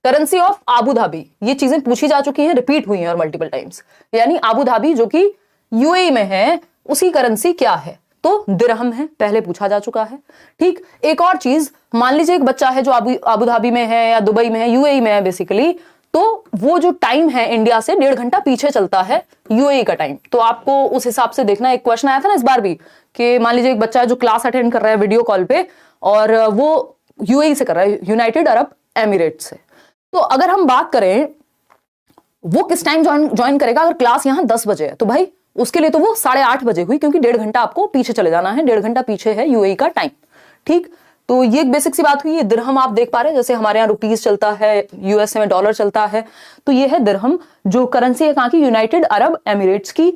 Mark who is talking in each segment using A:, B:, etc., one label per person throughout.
A: Currency of Abu Dhabi, ये चीजें पूछी जा चुकी हैं, रिपीट हुई हैं और मल्टीपल टाइम्स। यानी आबू धाबी जो कि यूएई में है, उसकी करेंसी क्या है? तो दिरहम है, पहले पूछा जा चुका है। ठीक, एक और चीज, मान लीजिए एक बच्चा है जो आबू धाबी में है या दुबई में है, यूएई में है बेसिकली, तो वो जो टाइम है इंडिया से 1.5 घंटा पीछे चलता है यूएई का टाइम। तो आपको उस हिसाब से देखना। एक क्वेश्चन आया था ना इस बार भी कि मान लीजिए एक बच्चा है जो क्लास अटेंड कर रहा है वीडियो कॉल पे और वो यूएई से कर रहा है, यूनाइटेड अरब एमिरेट से। तो अगर हम बात करें वो किस टाइम ज्वाइन करेगा, अगर क्लास यहां 10 बजे है तो भाई उसके लिए तो वो 8:30 बजे हुई, क्योंकि 1.5 घंटा आपको पीछे चले जाना है, 1.5 घंटा पीछे है यूएई का टाइम। ठीक, तो ये एक बेसिक सी बात हुई। ये दिरहम आप देख पा रहे हैं, जैसे हमारे यहाँ रुपीज चलता है, यूएसए में डॉलर चलता है, तो ये है दिरहम जो करेंसी है कहां की, यूनाइटेड अरब एमिरेट्स की।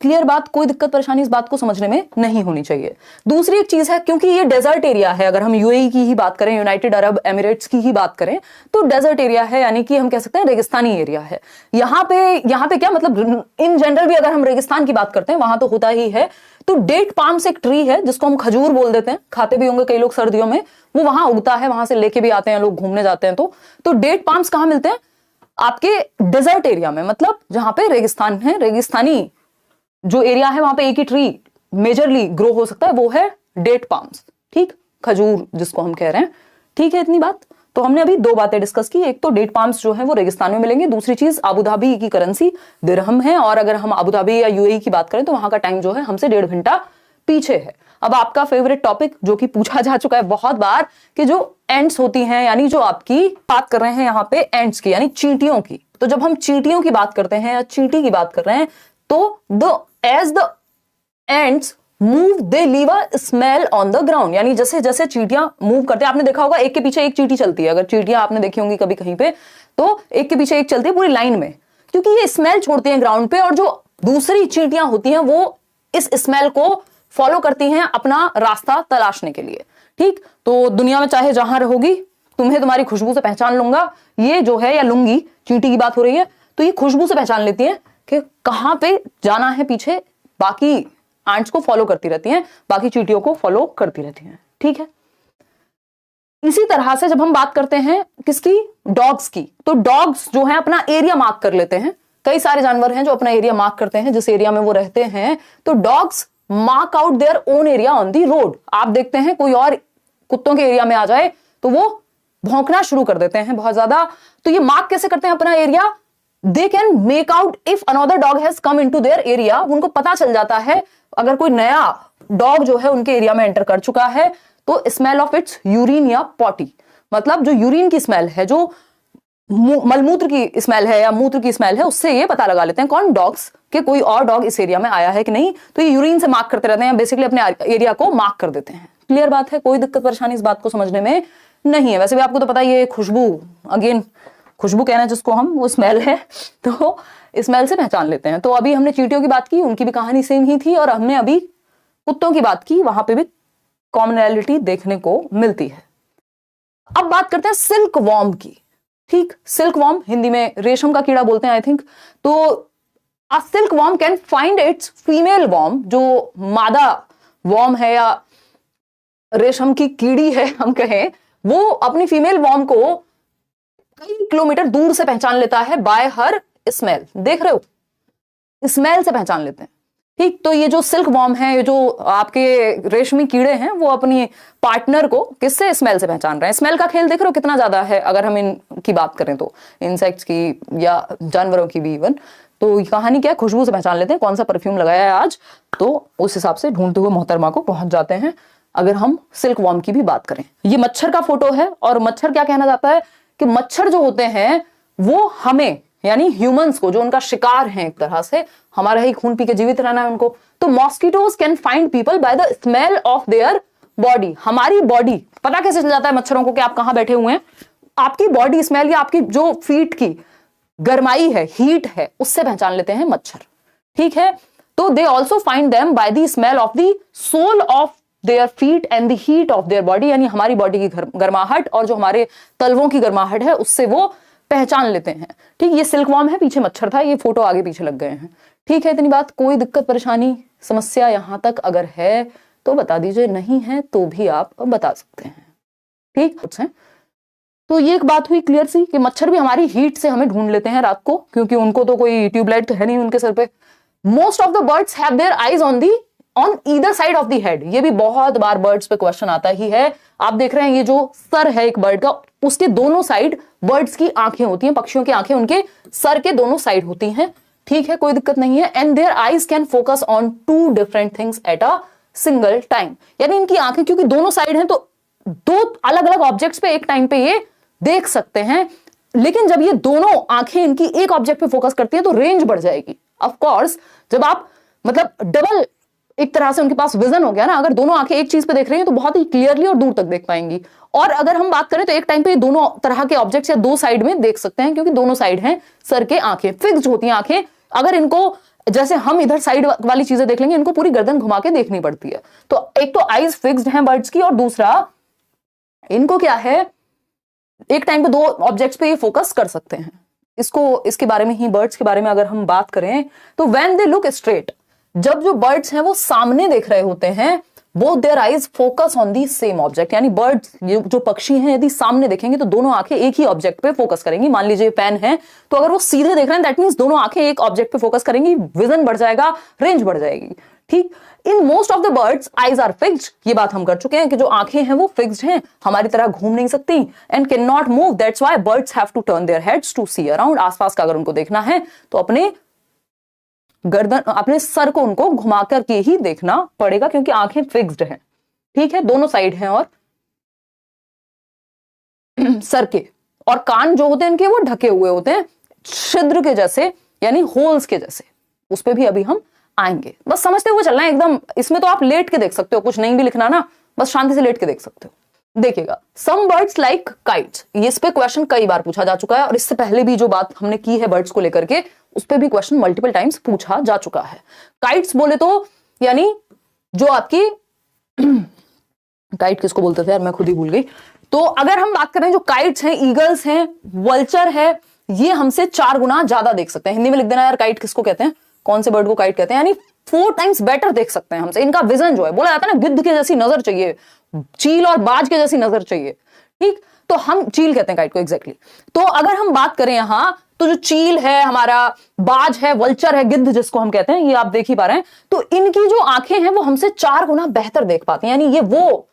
A: क्लियर बात, कोई दिक्कत परेशानी इस बात को समझने में नहीं होनी चाहिए। दूसरी एक चीज है, क्योंकि ये डेजर्ट एरिया है, अगर हम यूएई की ही बात करें, यूनाइटेड अरब एमिरेट्स की ही बात करें, तो डेजर्ट एरिया है, यानी कि हम कह सकते हैं रेगिस्तानी एरिया है। यहाँ पे क्या मतलब, इन जनरल भी अगर हम रेगिस्तान की बात करते हैं वहां तो होता ही है। तो डेट पाम्स एक ट्री है जिसको हम खजूर बोल देते हैं, खाते भी होंगे कई लोग सर्दियों में, वो वहां उगता है, वहां से लेके भी आते हैं लोग घूमने जाते हैं। तो डेट पाम्स कहां मिलते हैं? आपके डेजर्ट एरिया में, मतलब जहां पे रेगिस्तान है, रेगिस्तानी जो एरिया है वहां पे एक ही ट्री मेजरली ग्रो हो सकता है, वो है डेट पाम्स। ठीक, खजूर जिसको हम कह रहे हैं। ठीक है, इतनी बात। तो हमने अभी 2 बातें डिस्कस की, एक तो डेट पाम्स जो है वो रेगिस्तान में मिलेंगे, दूसरी चीज आबू धाबी की करेंसी दिरहम है, और अगर हम आबू धाबी या यूएई की बात करें तो वहां का टाइम जो है हमसे 1.5 घंटा पीछे है। अब आपका फेवरेट टॉपिक जो कि पूछा जा चुका है बहुत बार, कि जो एंड्स होती हैं, यानी जो आपकी बात कर रहे हैं यहाँ पे एंड्स की, यानी चींटियों की। तो जब हम चींटियों की बात करते हैं या चींटी की बात कर रहे हैं, तो as the ants move they leave a smell on the ground, यानी जैसे जैसे चींटियां मूव करते हैं, आपने देखा होगा एक के पीछे एक चींटी चलती है, अगर चींटियां आपने देखी होंगी कभी कहीं पे, तो एक के पीछे एक चलती है पूरी लाइन में, क्योंकि ये स्मेल छोड़ती हैं ग्राउंड पे, और जो दूसरी चींटियां होती हैं वो इस स्मेल को फॉलो करती हैं अपना रास्ता तलाशने के लिए। ठीक, तो दुनिया में चाहे जहां रहोगी, तुम्हें तुम्हारी खुशबू से पहचान लूंगा, ये जो है, या लूंगी, चींटी की बात हो रही है, तो ये खुशबू से पहचान लेती है कि कहां पे जाना है पीछे, बाकी एंट्स को फॉलो करती रहती हैं, बाकी चींटियों को फॉलो करती रहती हैं। ठीक है, इसी तरह से जब हम बात करते हैं किसकी, डॉग्स की, तो डॉग्स जो है अपना एरिया मार्क कर लेते हैं। कई सारे जानवर हैं जो अपना एरिया मार्क करते हैं, जिस एरिया में वो रहते हैं, तो dogs mark out their own area on the road. आप देखते हैं कोई और कुत्तों के एरिया में आ जाए तो वो भौंकना शुरू कर देते हैं बहुत ज्यादा। तो ये मार्क कैसे करते हैं अपना area? They can make out if another dog has come into their area. उनको पता चल जाता है अगर कोई नया डॉग जो है उनके एरिया में एंटर कर चुका है, तो स्मेल ऑफ इट्स यूरिन या पॉटी, मतलब जो यूरिन की स्मेल है, जो मलमूत्र की स्मेल है या मूत्र की स्मेल है, उससे ये पता लगा लेते हैं कौन डॉग्स के कोई और डॉग इस एरिया में आया है कि नहीं। तो ये यूरिन से मार्क करते रहते हैं, बेसिकली अपने एरिया को मार्क कर देते हैं। क्लियर बात है, कोई दिक्कत परेशानी इस बात को समझने में नहीं है। वैसे भी आपको तो पता ही है, खुशबू, अगेन खुशबू कहना जिसको हम, वो स्मेल है, तो स्मेल से पहचान लेते हैं। तो अभी हमने चींटियों की बात की, उनकी भी कहानी सेम ही थी, और हमने अभी कुत्तों की बात की, वहां पे भी कॉमनैलिटी देखने को मिलती है। अब बात करते हैं सिल्क वॉर्म की। ठीक, सिल्क वॉर्म हिंदी में रेशम का कीड़ा बोलते हैं आई थिंक। तो a silk worm can find its female worm, जो मादा वॉर्म है या रेशम की कीड़ी है हम कहें, वो अपनी फीमेल वॉर्म को कई किलोमीटर दूर से पहचान लेता है बाय हर स्मेल। देख रहे हो, स्मेल से पहचान लेते हैं। ठीक, तो ये जो सिल्क वॉर्म है, ये जो आपके रेशमी कीड़े हैं, वो अपनी पार्टनर को किससे, स्मेल से पहचान रहे हैं। स्मेल का खेल देख रहे हो कितना ज्यादा है, अगर हम इनकी बात करें तो, इंसेक्ट्स की या जानवरों की भी इवन। तो कहानी क्या है, खुशबू से पहचान लेते हैं कौन सा परफ्यूम लगाया है आज, तो उस हिसाब से ढूंढते हुए मोहतरमा को पहुंच जाते हैं। अगर हम सिल्क वॉर्म की भी बात करें, ये मच्छर का फोटो है, और मच्छर क्या कहना जाता है कि मच्छर जो होते हैं वो हमें, यानी ह्यूमंस को, जो उनका शिकार है एक तरह से, हमारा ही खून पी के जीवित रहना है उनको, तो mosquitoes can find people bye the smell of their body. हमारी बॉडी पता कैसे चल जाता है मच्छरों को कि आप कहां बैठे हुए हैं? आपकी बॉडी स्मेल या आपकी जो फीट की गर्माई है, हीट है, उससे पहचान लेते हैं मच्छर। ठीक है, तो they also find them by the smell of the sole of their feet and the heat of their body, यानी हमारी बॉडी की गर्माहट और जो हमारे तलवों की गर्माहट है, उससे वो पहचान लेते हैं। ठीक, ये सिल्क वॉर्म है, पीछे मच्छर था, ये फोटो आगे पीछे लग गए हैं। ठीक है, इतनी बात। कोई दिक्कत परेशानी समस्या यहां तक अगर है तो बता दीजिए, नहीं है तो भी आप बता सकते हैं। ठीक है, तो ये एक बात हुई क्लियर सी कि मच्छर भी हमारी हीट से हमें ढूंढ लेते हैं रात को, क्योंकि उनको तो कोई ट्यूबलाइट तो है नहीं उनके सर पे। Most of the birds have their eyes on either side of the head. ये भी बहुत बार बर्ड्स पे क्वेश्चन आता ही है। आप देख रहे हैं ये जो सर है एक बर्ड का, उसके दोनों साइड बर्ड्स की आंखें होती हैं, पक्षियों की आंखें उनके सर के दोनों साइड होती हैं। ठीक है, कोई दिक्कत नहीं है। And their eyes can focus on two different things at a single time. यानी इनकी आंखें क्योंकि दोनों साइड हैं तो दो अलग अलग ऑब्जेक्ट्स पे एक टाइम पे ये देख सकते हैं। लेकिन जब ये दोनों आंखें इनकी एक ऑब्जेक्ट पे फोकस करती है तो रेंज बढ़ जाएगी। ऑफ कोर्स जब आप मतलब डबल एक तरह से उनके पास विजन हो गया ना, अगर दोनों आंखें एक चीज पे देख रही हैं तो बहुत ही क्लियरली और दूर तक देख पाएंगी। और अगर हम बात करें तो एक टाइम पे दोनों तरह के ऑब्जेक्ट्स या दो साइड में देख सकते हैं, क्योंकि दोनों साइड हैं सर के आंखें, फिक्स्ड होती हैं आंखें। अगर इनको जैसे हम इधर साइड वाली चीजें देख लेंगे, इनको पूरी गर्दन घुमा के देखनी पड़ती है। तो एक तो आईज फिक्स्ड हैं बर्ड्स की, और दूसरा इनको क्या है, एक टाइम पे दो ऑब्जेक्ट्स पे ये फोकस कर सकते हैं। इसके बारे में ही, बर्ड्स के बारे में अगर हम बात करें तो व्हेन दे लुक स्ट्रेट, जब जो बर्ड्स हैं वो सामने देख रहे होते हैं, both their eyes focus on the same object. यानी बर्ड्स जो पक्षी हैं यदि सामने देखेंगे तो दोनों आंखें एक ही ऑब्जेक्ट पे फोकस करेंगी। मान लीजिए पेन है तो अगर वो सीधे देख रहे हैं दैट मींस दोनों आंखें एक ऑब्जेक्ट पे फोकस करेंगी, विजन बढ़ जाएगा, रेंज बढ़ जाएगी। ठीक, in most of the birds eyes are fixed, ये बात हम कर चुके हैं कि जो आंखें हैं वो फिक्स्ड हैं, हमारी तरह घूम नहीं सकती, and can not move, that's why birds have to turn their heads to see around. आसपास का अगर उनको देखना है तो अपने गर्दन, अपने सर को उनको घुमा करके ही देखना पड़ेगा, क्योंकि आंखें फिक्स्ड हैं। ठीक है, दोनों साइड हैं और सर के, और कान जो होते हैं इनके वो ढके हुए होते हैं छिद्र के जैसे, यानी होल्स के जैसे। उस पे भी अभी हम आएंगे, बस समझते हुए चलना है एकदम। इसमें तो आप लेट के देख सकते हो, कुछ नहीं भी लिखना ना, बस शांति से लेट के देख सकते हो। देखिएगा, सम बर्ड्स लाइक काइट्स, इस पे क्वेश्चन कई बार पूछा जा चुका है, और इससे पहले भी जो बात हमने की है बर्ड्स को लेकर के, उस पे भी क्वेश्चन मल्टीपल टाइम्स पूछा जा चुका है। काइट्स बोले तो यानी जो आपकी काइट किसको बोलते थे यार, मैं खुद ही भूल गई। तो अगर हम बात करें जो काइट्स हैं, ईगल्स हैं, वल्चर है, ये हमसे 4 गुना ज्यादा देख सकते हैं। हिंदी में लिख देना यार काइट किसको कहते हैं, कौन से बर्ड को काइट कहते हैं। यानी 4 टाइम्स बेटर देख सकते हैं हमसे। इनका विजन जो है, बोला जाता है ना गिद्ध के जैसी नजर चाहिए, चील और बाज के जैसी नजर चाहिए। ठीक, तो हम चील कहते हैं काइट को एग्जैक्टली। तो अगर हम बात करें यहां तो जो चील है हमारा, बाज है, वल्चर है, गिद्ध जिसको हम कहते हैं, ये आप देख ही पा रहे हैं, तो इनकी जो आंखें हैं वो हमसे 4 गुना बेहतर देख पाती हैं। यानी ये वो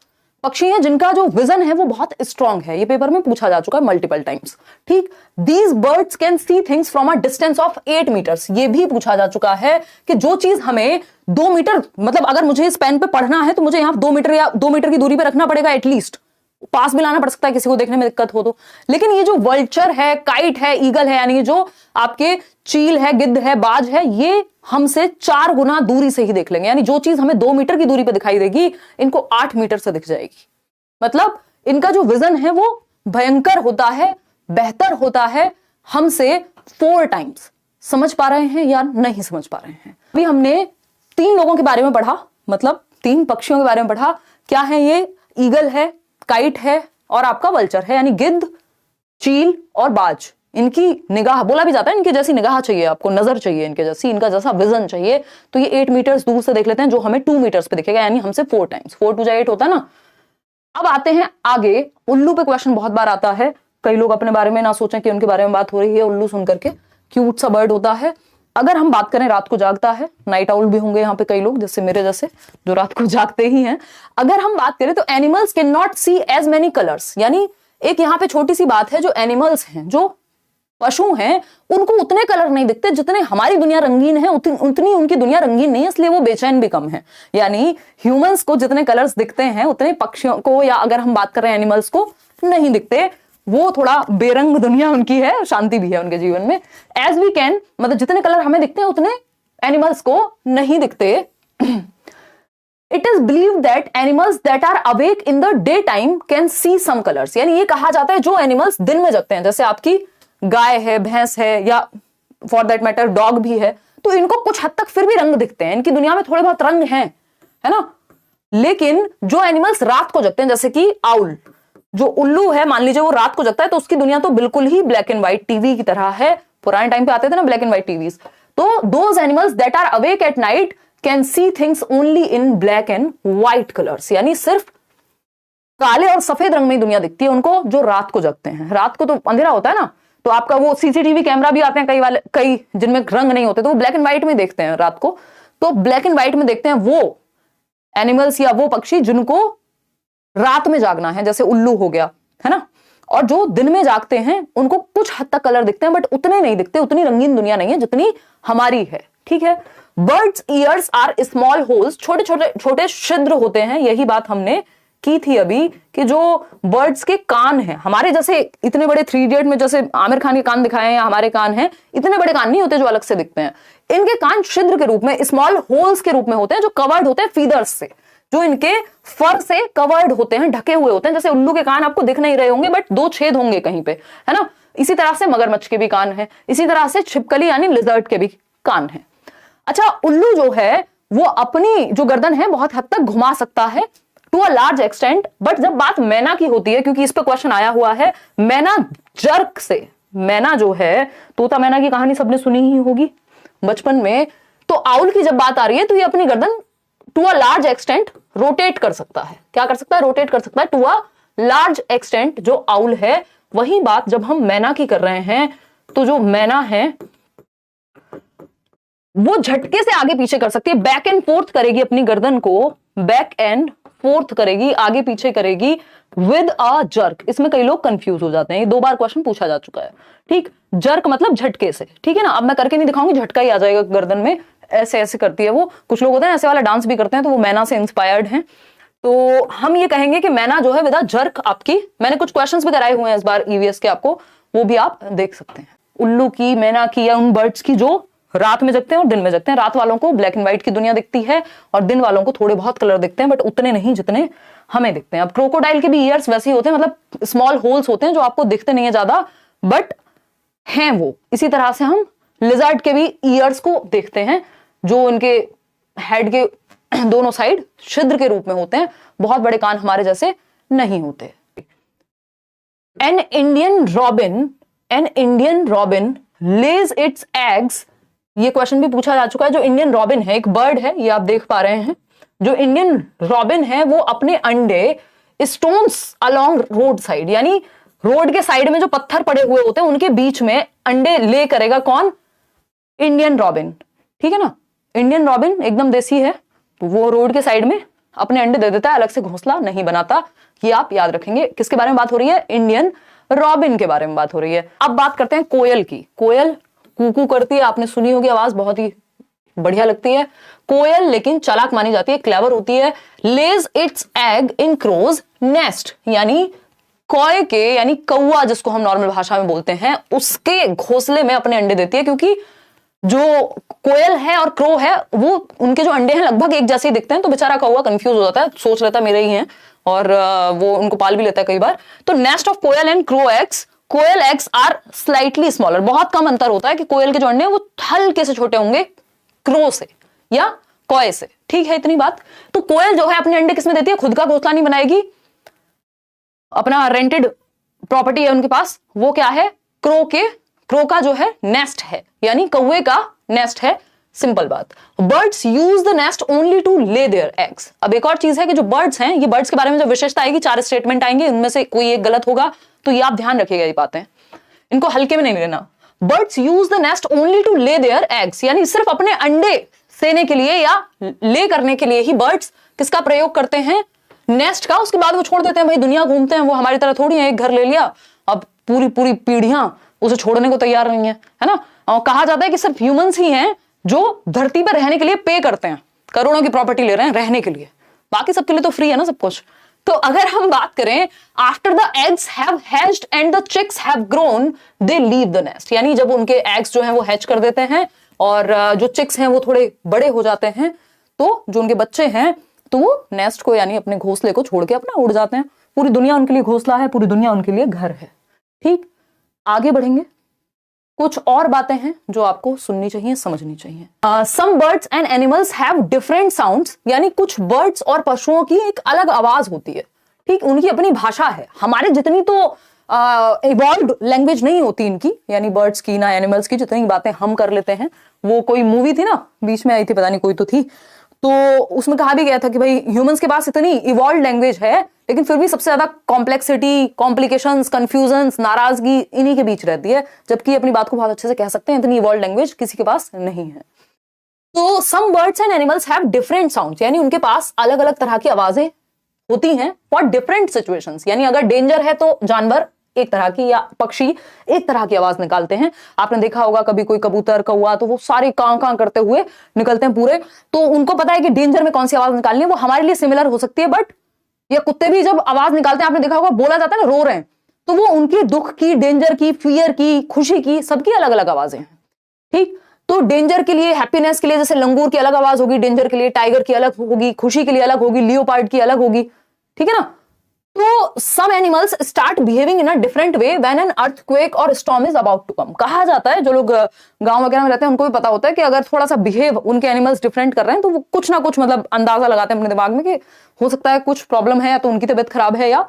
A: पक्षी हैं जिनका जो विजन है वो बहुत स्ट्रांग है। ये पेपर में पूछा जा चुका है मल्टीपल टाइम्स। ठीक, these birds can see things from a distance of 8 metres, ये भी पूछा जा चुका है कि जो चीज हमें 2 मीटर, मतलब अगर मुझे इस पेन पे पढ़ना है तो मुझे यहां 2 मीटर या 2 मीटर की दूरी पे रखना पड़ेगा एटलीस्ट, पास भी लाना पड़ सकता है किसी को देखने में दिक्कत हो तो। लेकिन ये जो वल्चर है, काइट है, ईगल है, यानी जो आपके चील है, गिद्ध है, बाज है, ये हमसे 4 गुना दूरी से ही देख लेंगे। यानी जो चीज हमें 2 मीटर की दूरी पे दिखाई देगी, इनको 8 मीटर से दिख जाएगी। मतलब इनका जो विजन है वो भयंकर होता है, बेहतर होता है हमसे 4 टाइम्स। समझ पा रहे हैं या नहीं समझ पा रहे हैं? अभी हमने 3 लोगों के बारे में पढ़ा, मतलब 3 पक्षियों के बारे में पढ़ा। क्या है ये? ईगल है, काइट है और आपका वल्चर है, यानी गिद्ध, चील और बाज। इनकी निगाह, बोला भी जाता है इनके जैसी निगाह चाहिए आपको, नजर चाहिए इनके जैसी, इनका जैसा विजन चाहिए। तो ये 8 मीटर्स दूर से देख लेते हैं, जो हमें 2 मीटर्स पे दिखेगा, यानी हमसे 4 टाइम्स। 4 2 8 होता है ना। अब आते हैं आगे, उल्लू पे क्वेश्चन बहुत बार आता है। कई लोग अपने बारे में ना सोचें कि उनके बारे में बात हो रही है, उल्लू सुन करके क्यूट सा बर्ड होता है। अगर हम बात करें, रात को जागता है, नाइट आउल भी होंगे यहाँ पे कई लोग, जैसे मेरे जैसे जो रात को जागते ही हैं। अगर हम बात करें तो animals can not see as many colours, यानी एक यहाँ पे छोटी सी बात है, जो एनिमल्स हैं, जो पशु हैं, उनको उतने कलर नहीं दिखते जितने हमारी दुनिया रंगीन है, उतनी उनकी दुनिया रंगीन नहीं है, इसलिए वो बेचैन भी कम है। यानी ह्यूमंस को जितने कलर्स दिखते हैं उतने पक्षियों को, या अगर हम बात कर रहे हैं एनिमल्स को, नहीं दिखते। वो थोड़ा बेरंग दुनिया उनकी है, शांति भी है उनके जीवन में। एज वी कैन, मतलब जितने कलर हमें दिखते हैं उतने एनिमल्स को नहीं दिखते। It is believe that animals that are awake in the day time can see some colours, यानी ये कहा जाता है जो एनिमल्स दिन में जगते हैं, जैसे आपकी गाय है, भैंस है, या फॉर दैट मैटर डॉग भी है, तो इनको कुछ हद तक फिर भी रंग दिखते हैं, इनकी दुनिया में थोड़े बहुत रंग हैं, है ना। लेकिन जो एनिमल्स रात को जगते हैं, जैसे कि आउल, जो उल्लू है, मान लीजिए वो रात को जगता है, तो उसकी दुनिया तो बिल्कुल ही ब्लैक एंड व्हाइट टीवी की तरह है। पुराने टाइम पे आते थे ना ब्लैक एंड व्हाइट टीवीज। तो those animals that are awake at night can see things only in black and white colours, यानी सिर्फ काले और सफेद रंग में दुनिया दिखती है उनको जो रात को जगते हैं। रात को तो अंधेरा होता है ना, तो आपका वो सीसीटीवी कैमरा भी आते हैं कई जिनमें रंग नहीं होते, तो वो ब्लैक एंड व्हाइट में देखते हैं रात को। तो ब्लैक एंड व्हाइट में देखते हैं वो एनिमल्स या वो पक्षी जिनको रात में जागना है, जैसे उल्लू हो गया, है ना। और जो दिन में जागते हैं उनको कुछ हद तक कलर दिखते हैं, बट उतने नहीं दिखते, उतनी रंगीन दुनिया नहीं है जितनी हमारी है, ठीक है। Birds ears are small holes, छोटे छोटे छोटे छिद्र होते हैं। यही बात हमने की थी अभी कि जो बर्ड्स के कान हैं, हमारे जैसे इतने बड़े 3 इडियट में जैसे आमिर खान के कान दिखाए हैं या हमारे कान हैं, इतने बड़े कान नहीं होते जो अलग से दिखते हैं। इनके कान छिद्र के रूप में, स्मॉल होल्स के रूप में होते हैं, जो कवर्ड होते हैं फीदर्स से, जो इनके फर से कवर्ड होते हैं, ढके हुए होते हैं। जैसे उल्लू के कान आपको दिख नहीं रहे होंगे, बट 2 छेद होंगे कहीं पे, है ना। इसी तरह से मगरमच्छ के भी कान है, इसी तरह से छिपकली यानी लिजर्ड के भी कान है। अच्छा, उल्लू जो है वो अपनी जो गर्दन है बहुत हद तक घुमा सकता है to a large extent, but जब बात मैना की होती है, क्योंकि इस पे क्वेश्चन आया हुआ है, मैना जर्क से, मैना जो है तोता मैना की कहानी सबने सुनी ही होगी बचपन में, तो आउल की जब बात आ रही है तो ये अपनी गर्दन to a large extent rotate कर सकता है। क्या कर सकता है? रोटेट कर सकता है टू अ लार्ज एक्सटेंट, जो आउल है। वही बात जब हम मैना की कर रहे हैं, तो जो मैना है वो झटके से आगे पीछे कर सकती है, बैक एंड फोर्थ करेगी अपनी गर्दन को, बैक एंड फोर्थ करेगी, आगे पीछे करेगी विद अ जर्क। इसमें कई लोग कंफ्यूज हो जाते हैं, ये 2 बार क्वेश्चन पूछा जा चुका है, ठीक। जर्क मतलब झटके से, ठीक है ना। अब मैं करके नहीं दिखाऊंगी, झटका ही आ जाएगा गर्दन में, ऐसे ऐसे करती है वो। कुछ लोग होते हैं ऐसे वाला डांस भी करते हैं, तो वो मैना से इंस्पायर्ड हैं। तो हम ये कहेंगे कि मैना जो है विद अ जर्क आपकी, मैंने कुछ क्वेश्चंस भी कराए हुए हैं इस बार ईवीएस के, आपको वो भी आप देख सकते हैं। उल्लू की, मैना की, या उन बर्ड्स की जो रात में जगते हैं और दिन में जगते हैं। रात वालों को ब्लैक एंड व्हाइट की दुनिया दिखती है और दिन वालों को थोड़े बहुत कलर दिखते हैं, बट उतने नहीं जितने हमें दिखते हैं। अब क्रोकोडाइल के भी ईयर्स वैसे ही होते हैं, मतलब स्मॉल होल्स होते हैं जो आपको दिखते नहीं है ज्यादा, बट हैं वो। इसी तरह से हम लिजर्ड के भी ईयर्स को देखते हैं, जो इनके हेड के दोनों साइड छिद्र के रूप में होते हैं, बहुत बड़े कान हमारे जैसे नहीं होते। An Indian robin Lay's it's eggs, ये क्वेश्चन भी पूछा जा चुका है। जो इंडियन रॉबिन है, एक बर्ड है, ये आप देख पा रहे हैं। जो इंडियन रॉबिन है वो अपने अंडे स्टोन्स अलोंग रोड साइड, यानी रोड के साइड में जो पत्थर पड़े हुए होते हैं उनके बीच में अंडे ले करेगा। कौन? इंडियन रॉबिन, ठीक है ना। इंडियन रॉबिन एकदम देसी है, तो वो रोड के साइड में अपने अंडे दे देता है, अलग से घोंसला नहीं बनाता। ये आप याद रखेंगे। किसके बारे में बात हो रही है? इंडियन रॉबिन के बारे में बात हो रही है। अब बात करते हैं कोयल की। कोयल कूकू करती है, आपने सुनी होगी आवाज, बहुत ही बढ़िया लगती है कोयल, लेकिन चालाक मानी जाती है, क्लेवर होती है। Lays its egg in crow's nest, यानी कौए के, यानी कौआ जिसको हम नॉर्मल भाषा में बोलते हैं, उसके घोंसले में अपने अंडे देती है। क्योंकि जो कोयल है और क्रो है वो, उनके जो अंडे हैं लगभग एक जैसे ही दिखते हैं, तो बेचारा कौआ कंफ्यूज हो जाता है, सोच लेता है मेरे ही हैं, और वो उनको पाल भी लेता है कई बार। तो nest of koel and crow eggs, koel eggs are slightly smaller, बहुत कम अंतर होता है कि कोयल के जो अंडे हैं वो हल्के से छोटे होंगे क्रो से या कौए से, ठीक है, इतनी बात। तो कोयल जो है अपने अंडे किसमें देती है? खुद का घोंसला नहीं बनाएगी, अपना रेंटेड प्रॉपर्टी है उनके पास, वो क्या है? क्रो का जो है नेस्ट है, यानी कौवे का नेस्ट है, सिंपल बात। Birds use the nest only to lay their eggs. अब एक और चीज है कि जो बर्ड्स हैं, ये बर्ड्स के बारे में जो विशेषता आएगी, 4 स्टेटमेंट आएंगे, उनमें से कोई एक गलत होगा, तो ये आप ध्यान रखिएगा, ये बातें इनको हल्के में नहीं लेना। Birds use the nest only to lay their eggs, यानी सिर्फ अपने अंडे सेने के लिए या ले करने के लिए ही बर्ड्स किसका प्रयोग करते हैं? नेस्ट का। उसके बाद वो छोड़ देते हैं, भाई दुनिया घूमते हैं, वो हमारी तरह थोड़ी है, एक घर ले लिया अब पूरी पूरी पीढ़ियां उसे छोड़ने को तैयार नहीं है ना। और कहा जाता है कि सिर्फ ह्यूमंस ही हैं जो धरती पर रहने के लिए पे करते हैं, करोड़ों की प्रॉपर्टी ले रहे हैं रहने के लिए, बाकी सबके लिए तो फ्री है ना सब कुछ। तो अगर हम बात करें, after the eggs have hatched and the chicks have grown they leave the nest, यानी जब उनके एग्स जो हैं वो हैच कर देते हैं और जो चिक्स हैं वो थोड़े बड़े हो जाते हैं, तो जो उनके बच्चे हैं तो वो नेस्ट को, यानी अपने घोंसले को छोड़ के अपना उड़ जाते हैं। पूरी दुनिया उनके लिए घोंसला है, पूरी दुनिया उनके लिए घर है, ठीक। आगे बढ़ेंगे, कुछ और बातें हैं जो आपको सुननी चाहिए, समझनी चाहिए। Some birds and animals have different sounds, यानी कुछ बर्ड्स और पशुओं की एक अलग आवाज होती है, ठीक, उनकी अपनी भाषा है। हमारे जितनी तो इवॉल्व्ड लैंग्वेज नहीं होती इनकी, यानी बर्ड्स की ना एनिमल्स की, जितनी बातें हम कर लेते हैं। वो कोई मूवी थी ना, बीच में आई थी, पता नहीं कोई तो थी, तो उसमें कहा भी गया था कि भाई ह्यूमंस के पास इतनी इवॉल्व लैंग्वेज है, लेकिन फिर भी सबसे ज्यादा कॉम्प्लेक्सिटी, कॉम्प्लिकेशंस, कंफ्यूजन्स, नाराजगी इन्हीं के बीच रहती है, जबकि अपनी बात को बहुत अच्छे से कह सकते हैं, इतनी इवॉल्व लैंग्वेज किसी के पास नहीं है। तो some birds and animals have different sounds, यानी उनके पास अलग अलग तरह की आवाजें होती हैं फॉर डिफरेंट सिचुएशंस। यानी अगर डेंजर है तो जानवर एक तरह की या पक्षी एक तरह की आवाज निकालते हैं। आपने देखा होगा कभी कोई कबूतर, कौवा, तो वो सारे कां कां करते हुए निकलते हैं पूरे, तो उनको पता है कि डेंजर में कौन सी आवाज निकालनी है। वो हमारे लिए सिमिलर हो सकती है, बट ये कुत्ते भी जब आवाज निकालते हैं, आपने देखा होगा बोला जाता है ना रो रहे हैं, तो वो उनकी दुख की, डेंजर की, फियर की, खुशी की, सबकी अलग अलग आवाजें हैं। ठीक, तो डेंजर के लिए, हैप्पीनेस के लिए जैसे लंगूर की अलग आवाज होगी, डेंजर के लिए टाइगर की अलग होगी, खुशी के लिए अलग होगी, लियोपार्ड की अलग होगी। ठीक है ना। तो some animals start behaving in a different way when an earthquake और storm is about to come. कहा जाता है, जो लोग गांव वगैरह में रहते हैं उनको भी पता होता है कि अगर थोड़ा सा बिहेव उनके एनिमल्स डिफरेंट कर रहे हैं तो वो कुछ ना कुछ मतलब अंदाजा लगाते हैं अपने दिमाग में कि हो सकता है कुछ प्रॉब्लम है, या तो उनकी तबीयत खराब है या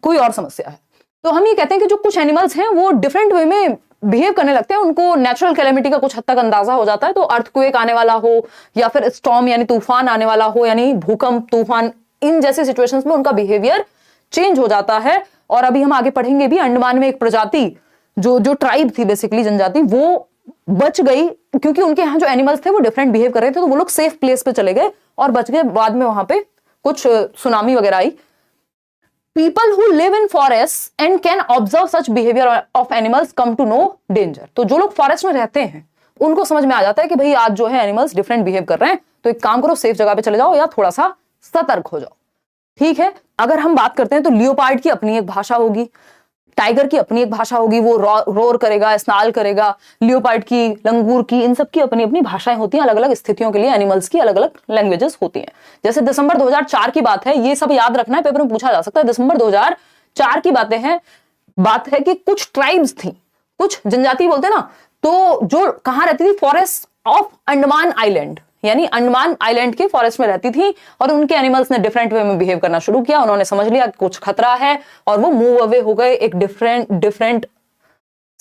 A: कोई और समस्या है। तो हम ये कहते हैं कि जो कुछ एनिमल्स हैं वो डिफरेंट वे में बिहेव करने लगते हैं, उनको नेचुरल कैलेमिटी का कुछ हद तक अंदाजा हो जाता है। तो अर्थक्वेक आने वाला हो या फिर स्टॉर्म यानी तूफान आने वाला हो, यानी भूकंप, तूफान, इन जैसे सिचुएशंस में उनका बिहेवियर चेंज हो जाता है। और अभी हम आगे पढ़ेंगे भी, अंडमान में एक प्रजाति जो ट्राइब थी, बेसिकली जनजाति, वो बच गई क्योंकि उनके यहाँ जो एनिमल्स थे वो डिफरेंट बिहेव कर रहे थे, तो वो लोग सेफ प्लेस पे चले गए और बच गए। बाद में वहां पे कुछ सुनामी वगैरह आई। People who live in forest and can observe such behaviour of animals come to know danger. तो जो लोग फॉरेस्ट में रहते हैं उनको समझ में आ जाता है कि भाई आज जो है एनिमल्स डिफरेंट बिहेव कर रहे हैं, तो एक काम करो, सेफ जगह पे चले जाओ या थोड़ा सा सतर्क हो जाओ। ठीक है। अगर हम बात करते हैं तो लियोपार्ड की अपनी एक भाषा होगी, टाइगर की अपनी एक भाषा होगी, वो रोर करेगा, स्नाल करेगा। लियोपार्ड की, लंगूर की, इन सब की अपनी अपनी भाषाएं होती हैं। अलग अलग स्थितियों के लिए एनिमल्स की अलग अलग लैंग्वेजेस होती हैं। जैसे दिसंबर 2004 की बात है, ये सब याद रखना है, पेपर में पूछा जा सकता है। दिसंबर 2004 की बात है कि कुछ ट्राइब्स थी, कुछ जनजाति बोलते हैं ना, तो जो कहां रहती थी, फॉरेस्ट ऑफ अंडमान आइलैंड, यानी अंडमान आइलैंड के फॉरेस्ट में रहती थी, और उनके एनिमल्स ने डिफरेंट वे में बिहेव करना शुरू किया। उन्होंने समझ लिया कि कुछ खतरा है और वो मूव अवे हो गए एक डिफरेंट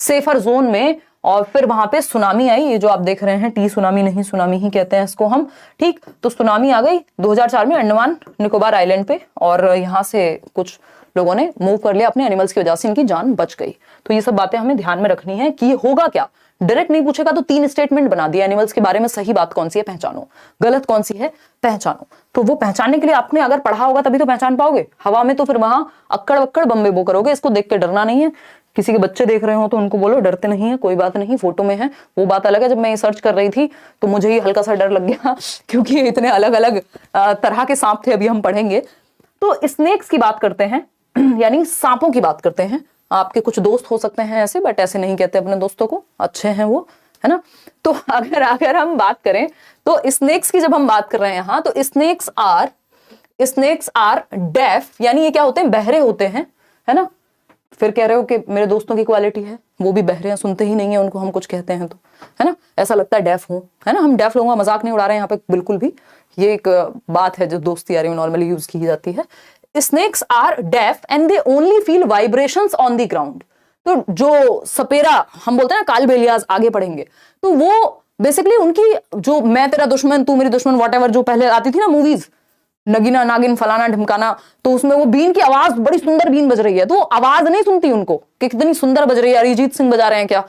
A: सेफर जोन में। और फिर वहां पे सुनामी आई, ये जो आप देख रहे हैं, टी सुनामी नहीं, सुनामी ही कहते हैं इसको हम। ठीक, तो सुनामी आ गई 2004 में अंडमान निकोबार आइलैंड पे, और यहां से कुछ लोगों ने मूव कर लिया अपने एनिमल्स की वजह से, इनकी जान बच गई। तो ये सब बातें हमें ध्यान में रखनी है कि होगा क्या। डायरेक्ट नहीं पूछेगा तो 3 स्टेटमेंट बना दिया एनिमल्स के बारे में, सही बात कौन सी है पहचानो, गलत कौन सी है पहचानो। तो वो पहचानने के लिए आपने अगर पढ़ा होगा तभी तो पहचान पाओगे। हवा में तो फिर वहां अक्कड़ बक्कड़ बम्बे बो करोगे, इसको देख के डरना नहीं है। किसी के बच्चे देख रहे हो तो उनको बोलो डरते नहीं है, कोई बात नहीं, फोटो में है। वो बात अलग है। जब मैं ये सर्च कर रही थी तो मुझे ही हल्का सा डर लग गया क्योंकि इतने अलग अलग तरह के सांप थे, अभी हम पढ़ेंगे। तो स्नेक्स की बात करते हैं यानी सांपों की बात करते हैं। आपके कुछ दोस्त हो सकते हैं ऐसे, बट ऐसे नहीं कहते अपने दोस्तों को, अच्छे हैं वो, है ना। तो अगर हम बात करें तो स्नेक्स की जब हम बात कर रहे हैं यहाँ, तो स्नेक्स आर डेफ, यानी ये क्या होते हैं, बहरे होते हैं, है ना। फिर कह रहे हो कि मेरे दोस्तों की क्वालिटी है, वो भी बहरे हैं, सुनते ही नहीं है, उनको हम कुछ कहते हैं तो, है ना, ऐसा लगता है डेफ हूं, है ना। हम डेफ लोगों का मजाक नहीं उड़ा रहे हैं यहाँ पे बिल्कुल भी, ये एक बात है जो दोस्ती यारी में नॉर्मली यूज की जाती है। Snakes are deaf and they only feel vibrations on the ground। तो जो सपेरा हम बोलते हैं ना, कालबेलियाज, आगे पढ़ेंगे, तो वो बेसिकली उनकी जो मैं तेरा दुश्मन तू मेरी दुश्मन व्हाटएवर जो पहले आती थी ना मूवीज, नगीना नागिन फलाना ढिमकाना, तो उसमें वो बीन की आवाज, बड़ी सुंदर बीन बज रही है, तो वो आवाज नहीं सुनती उनको कि कितनी सुंदर बज रही है, अरिजीत सिंह बजा रहे हैं क्या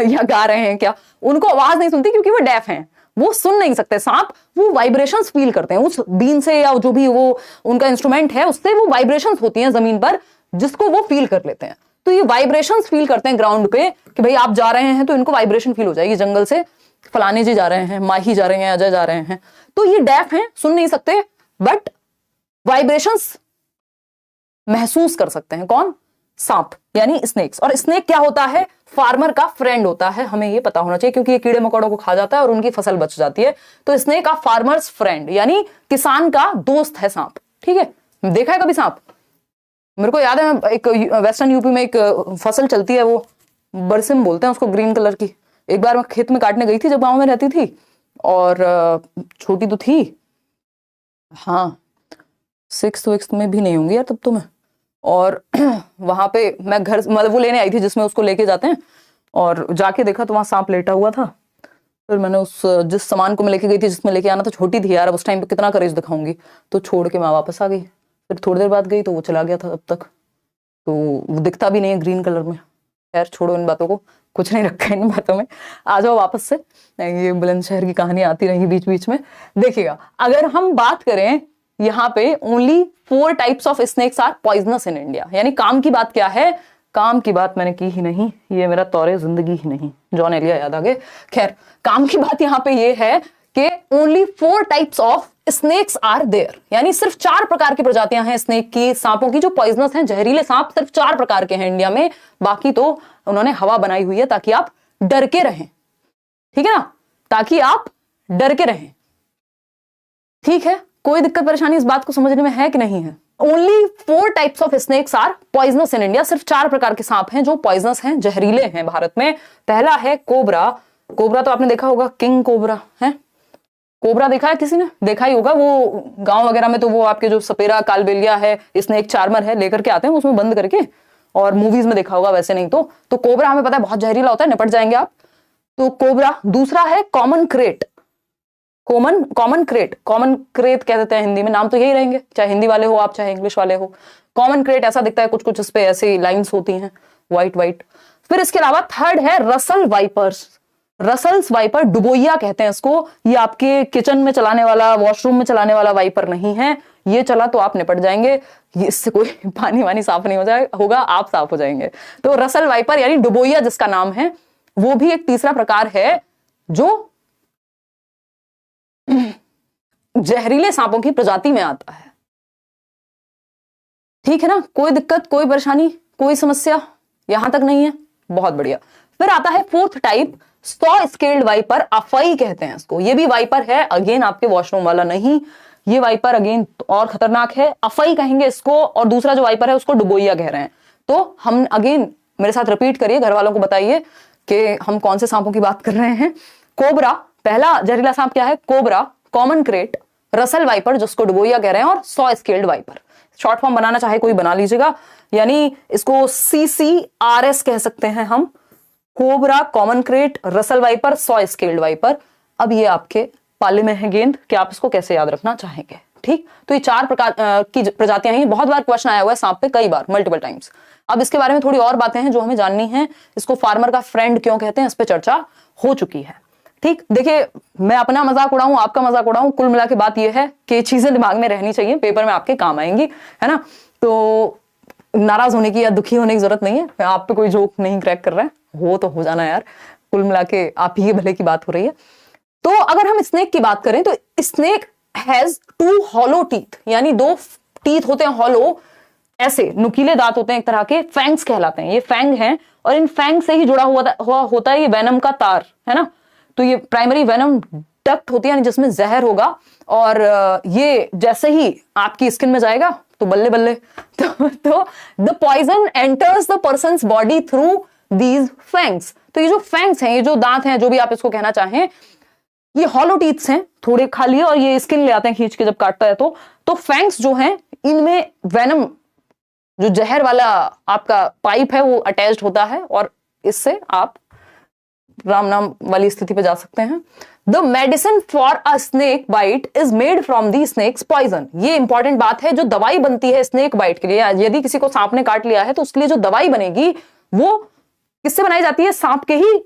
A: या गा रहे हैं क्या, उनको आवाज नहीं सुनती क्योंकि वो डेफ हैं, वो सुन नहीं सकते। सांप वो वाइब्रेशंस फील करते हैं उस बीन से, या जो भी वो उनका इंस्ट्रूमेंट है उससे वो वाइब्रेशंस होती हैं जमीन पर, जिसको वो फील कर लेते हैं। तो ये वाइब्रेशंस फील करते हैं ग्राउंड पे कि भाई आप जा रहे हैं तो इनको वाइब्रेशन फील हो जाएगी, जंगल से फलाने जी जा रहे हैं, माही जा रहे हैं, अजय जा रहे हैं, तो ये डेफ हैं, सुन नहीं सकते, बट वाइब्रेशंस महसूस कर सकते हैं। कौन? सांप यानी स्नेक्स। और स्नेक क्या होता है? फार्मर का फ्रेंड होता है, हमें ये पता होना चाहिए क्योंकि ये कीड़े मकोड़ों को खा जाता है और उनकी फसल बच जाती है। तो स्नेक आ फार्मर्स फ्रेंड, यानी किसान का दोस्त है सांप। ठीक है, देखा है कभी सांप? मेरे को याद है, एक वेस्टर्न यूपी में एक फसल चलती है, वो बरसिम बोलते हैं उसको, ग्रीन कलर की। एक बार मैं खेत में काटने गई थी जब गांव में रहती थी, और छोटी तो थी, हाँ 6th में भी नहीं होंगी यार तब तो मैं। और वहां पे मैं घर मतलब वो लेने आई थी जिसमें उसको लेके जाते हैं, और जाके देखा तो वहां सांप लेटा हुआ था। फिर मैंने उस जिस सामान को मैं लेके गई थी, जिसमें लेके आना था, छोटी थी यार, अब उस टाइम पे कितना करेज दिखाऊंगी, तो छोड़ के मैं वापस आ गई। फिर थोड़ी देर बाद गई तो वो चला गया था अब तक, तो वो दिखता भी नहीं है ग्रीन कलर में। खैर छोड़ो इन बातों को, कुछ नहीं रखा है इन बातों में। आ जाओ वापस से, ये बुलंदशहर की कहानी आती रहेगी बीच बीच में। देखिएगा, अगर हम बात करें यहाँ पे, only 4 types of snakes are poisonous in India. यानी काम की बात क्या है, काम की बात मैंने की ही नहीं, ये मेरा तौरे जिंदगी ही नहीं, जॉन एलिया याद आ गए। खैर काम की बात यहाँ पे ये है कि only 4 types of snakes are there, यानी सिर्फ 4 प्रकार की प्रजातियां हैं स्नेक की, सांपों की, जो पॉइजनस हैं, जहरीले सांप सिर्फ 4 प्रकार के हैं इंडिया में। बाकी तो उन्होंने हवा बनाई हुई है ताकि आप डर के रहें, ठीक है ना, ताकि आप डर के रहें। ठीक है, कोई दिक्कत परेशानी इस बात को समझने में है कि नहीं है? Only 4 types of snakes are poisonous in India, सिर्फ 4 प्रकार के सांप हैं जो पॉइजनस हैं, जहरीले हैं भारत में। पहला है कोबरा। कोबरा तो आपने देखा होगा, किंग कोबरा है। कोबरा देखा है किसी ने? देखा ही होगा, वो गांव वगैरह में तो वो आपके जो सपेरा, कालबेलिया है, स्नेक चार्मर है, लेकर के आते हैं उसमें बंद करके, और मूवीज में देखा होगा, वैसे नहीं तो कोबरा हमें पता है बहुत जहरीला होता है, निपट जाएंगे आप। तो कोबरा। दूसरा है कॉमन क्रेट। कॉमन क्रेट कह देते हैं हिंदी में, नाम तो यही रहेंगे, चाहे हिंदी वाले हो आप, चाहे इंग्लिश वाले हो। कॉमन क्रेट ऐसा दिखता है, कुछ कुछ इस पे ऐसी लाइंस होती हैं व्हाइट। फिर इसके अलावा थर्ड है रसल वाइपर्स। रसल्स वाइपर, डुबोइया कहते हैं इसको। ये आपके किचन में चलाने वाला, वॉशरूम में चलाने वाला वाइपर नहीं है, ये चला तो आप निपट जाएंगे, ये इससे कोई पानी वानी साफ नहीं होगा, आप साफ हो जाएंगे। तो रसल वाइपर यानी डुबोइया जिसका नाम है, वो भी एक तीसरा प्रकार है जो जहरीले सांपों की प्रजाति में आता है। ठीक है ना, कोई दिक्कत, कोई परेशानी, कोई समस्या यहां तक नहीं है? बहुत बढ़िया। फिर आता है 4th type, saw scaled viper, अफई कहते हैं इसको। ये भी वाइपर है, अगेन आपके वॉशरूम वाला नहीं, ये वाइपर अगेन और खतरनाक है, अफई कहेंगे इसको, और दूसरा जो वाइपर है उसको डुबोइया कह रहे हैं। तो हम अगेन मेरे साथ रिपीट करिए, घर वालों को बताइए कि हम कौन से सांपों की बात कर रहे हैं। कोबरा, पहला जहरीला सांप क्या है? Cobra, common krait, Russell viper जिसको डुबोइया कह रहे हैं, और saw scaled viper. Short form बनाना चाहे कोई बना लीजिएगा, यानी इसको CCRS कह सकते हैं हम। Cobra, common krait, Russell wiper, saw scaled wiper. अब ये आपके पाले में है गेंद कि आप इसको कैसे याद रखना चाहेंगे। ठीक, तो ये 4 प्रकार की प्रजातियां हैं। बहुत बार क्वेश्चन आया हुआ है सांप पे, कई बार, मल्टीपल टाइम्स। अब इसके बारे में थोड़ी और बातें हैं जो हमें जाननी है। इसको फार्मर का फ्रेंड क्यों कहते हैं, इस पे चर्चा हो चुकी है। ठीक, देखिए मैं अपना मजाक उड़ाऊं, आपका मजाक उड़ाऊं, कुल मिला के बात यह है कि चीजें दिमाग में रहनी चाहिए, पेपर में आपके काम आएंगी, है ना। तो नाराज होने की या दुखी होने की जरूरत नहीं है, आप पे कोई जोक नहीं क्रैक कर रहा है, हो तो हो जाना यार, कुल मिला के आप ही के भले की बात हो रही है। तो अगर हम स्नेक की बात करें तो स्नेक हैज 2 हॉलो टीथ, यानी 2 टीथ होते हैं हॉलो, ऐसे नुकीले दांत होते हैं एक तरह के, फैंग्स कहलाते हैं। ये फैंग हैं और इन फैंग से ही जुड़ा हुआ होता है ये वेनम का तार, है ना। तो ये प्राइमरी वेनम डक्ट होती है, यानी जिसमें जहर होगा, और ये जैसे ही आपकी स्किन में जाएगा तो बल्ले बल्ले तो the poison enters the person's body through these fangs. तो ये जो फैंग्स हैं, ये जो दांत हैं, जो भी आप इसको कहना चाहें, ये हॉलो टीथ्स हैं, थोड़े खाली, और ये स्किन ले आते हैं खींच के जब काटता है तो फैंग्स जो हैं, इनमें वेनम, जो जहर वाला आपका पाइप है, वो अटैच्ड होता है, और इससे आप राम नाम वाली स्थिति पे जा सकते हैं। The medicine for a snake bite is made from the snake's poison. ये इंपॉर्टेंट बात है, जो दवाई बनती है स्नेक बाइट के लिए, यदि किसी को सांप ने काट लिया है तो उसके लिए जो दवाई बनेगी वो किससे बनाई जाती है? सांप के ही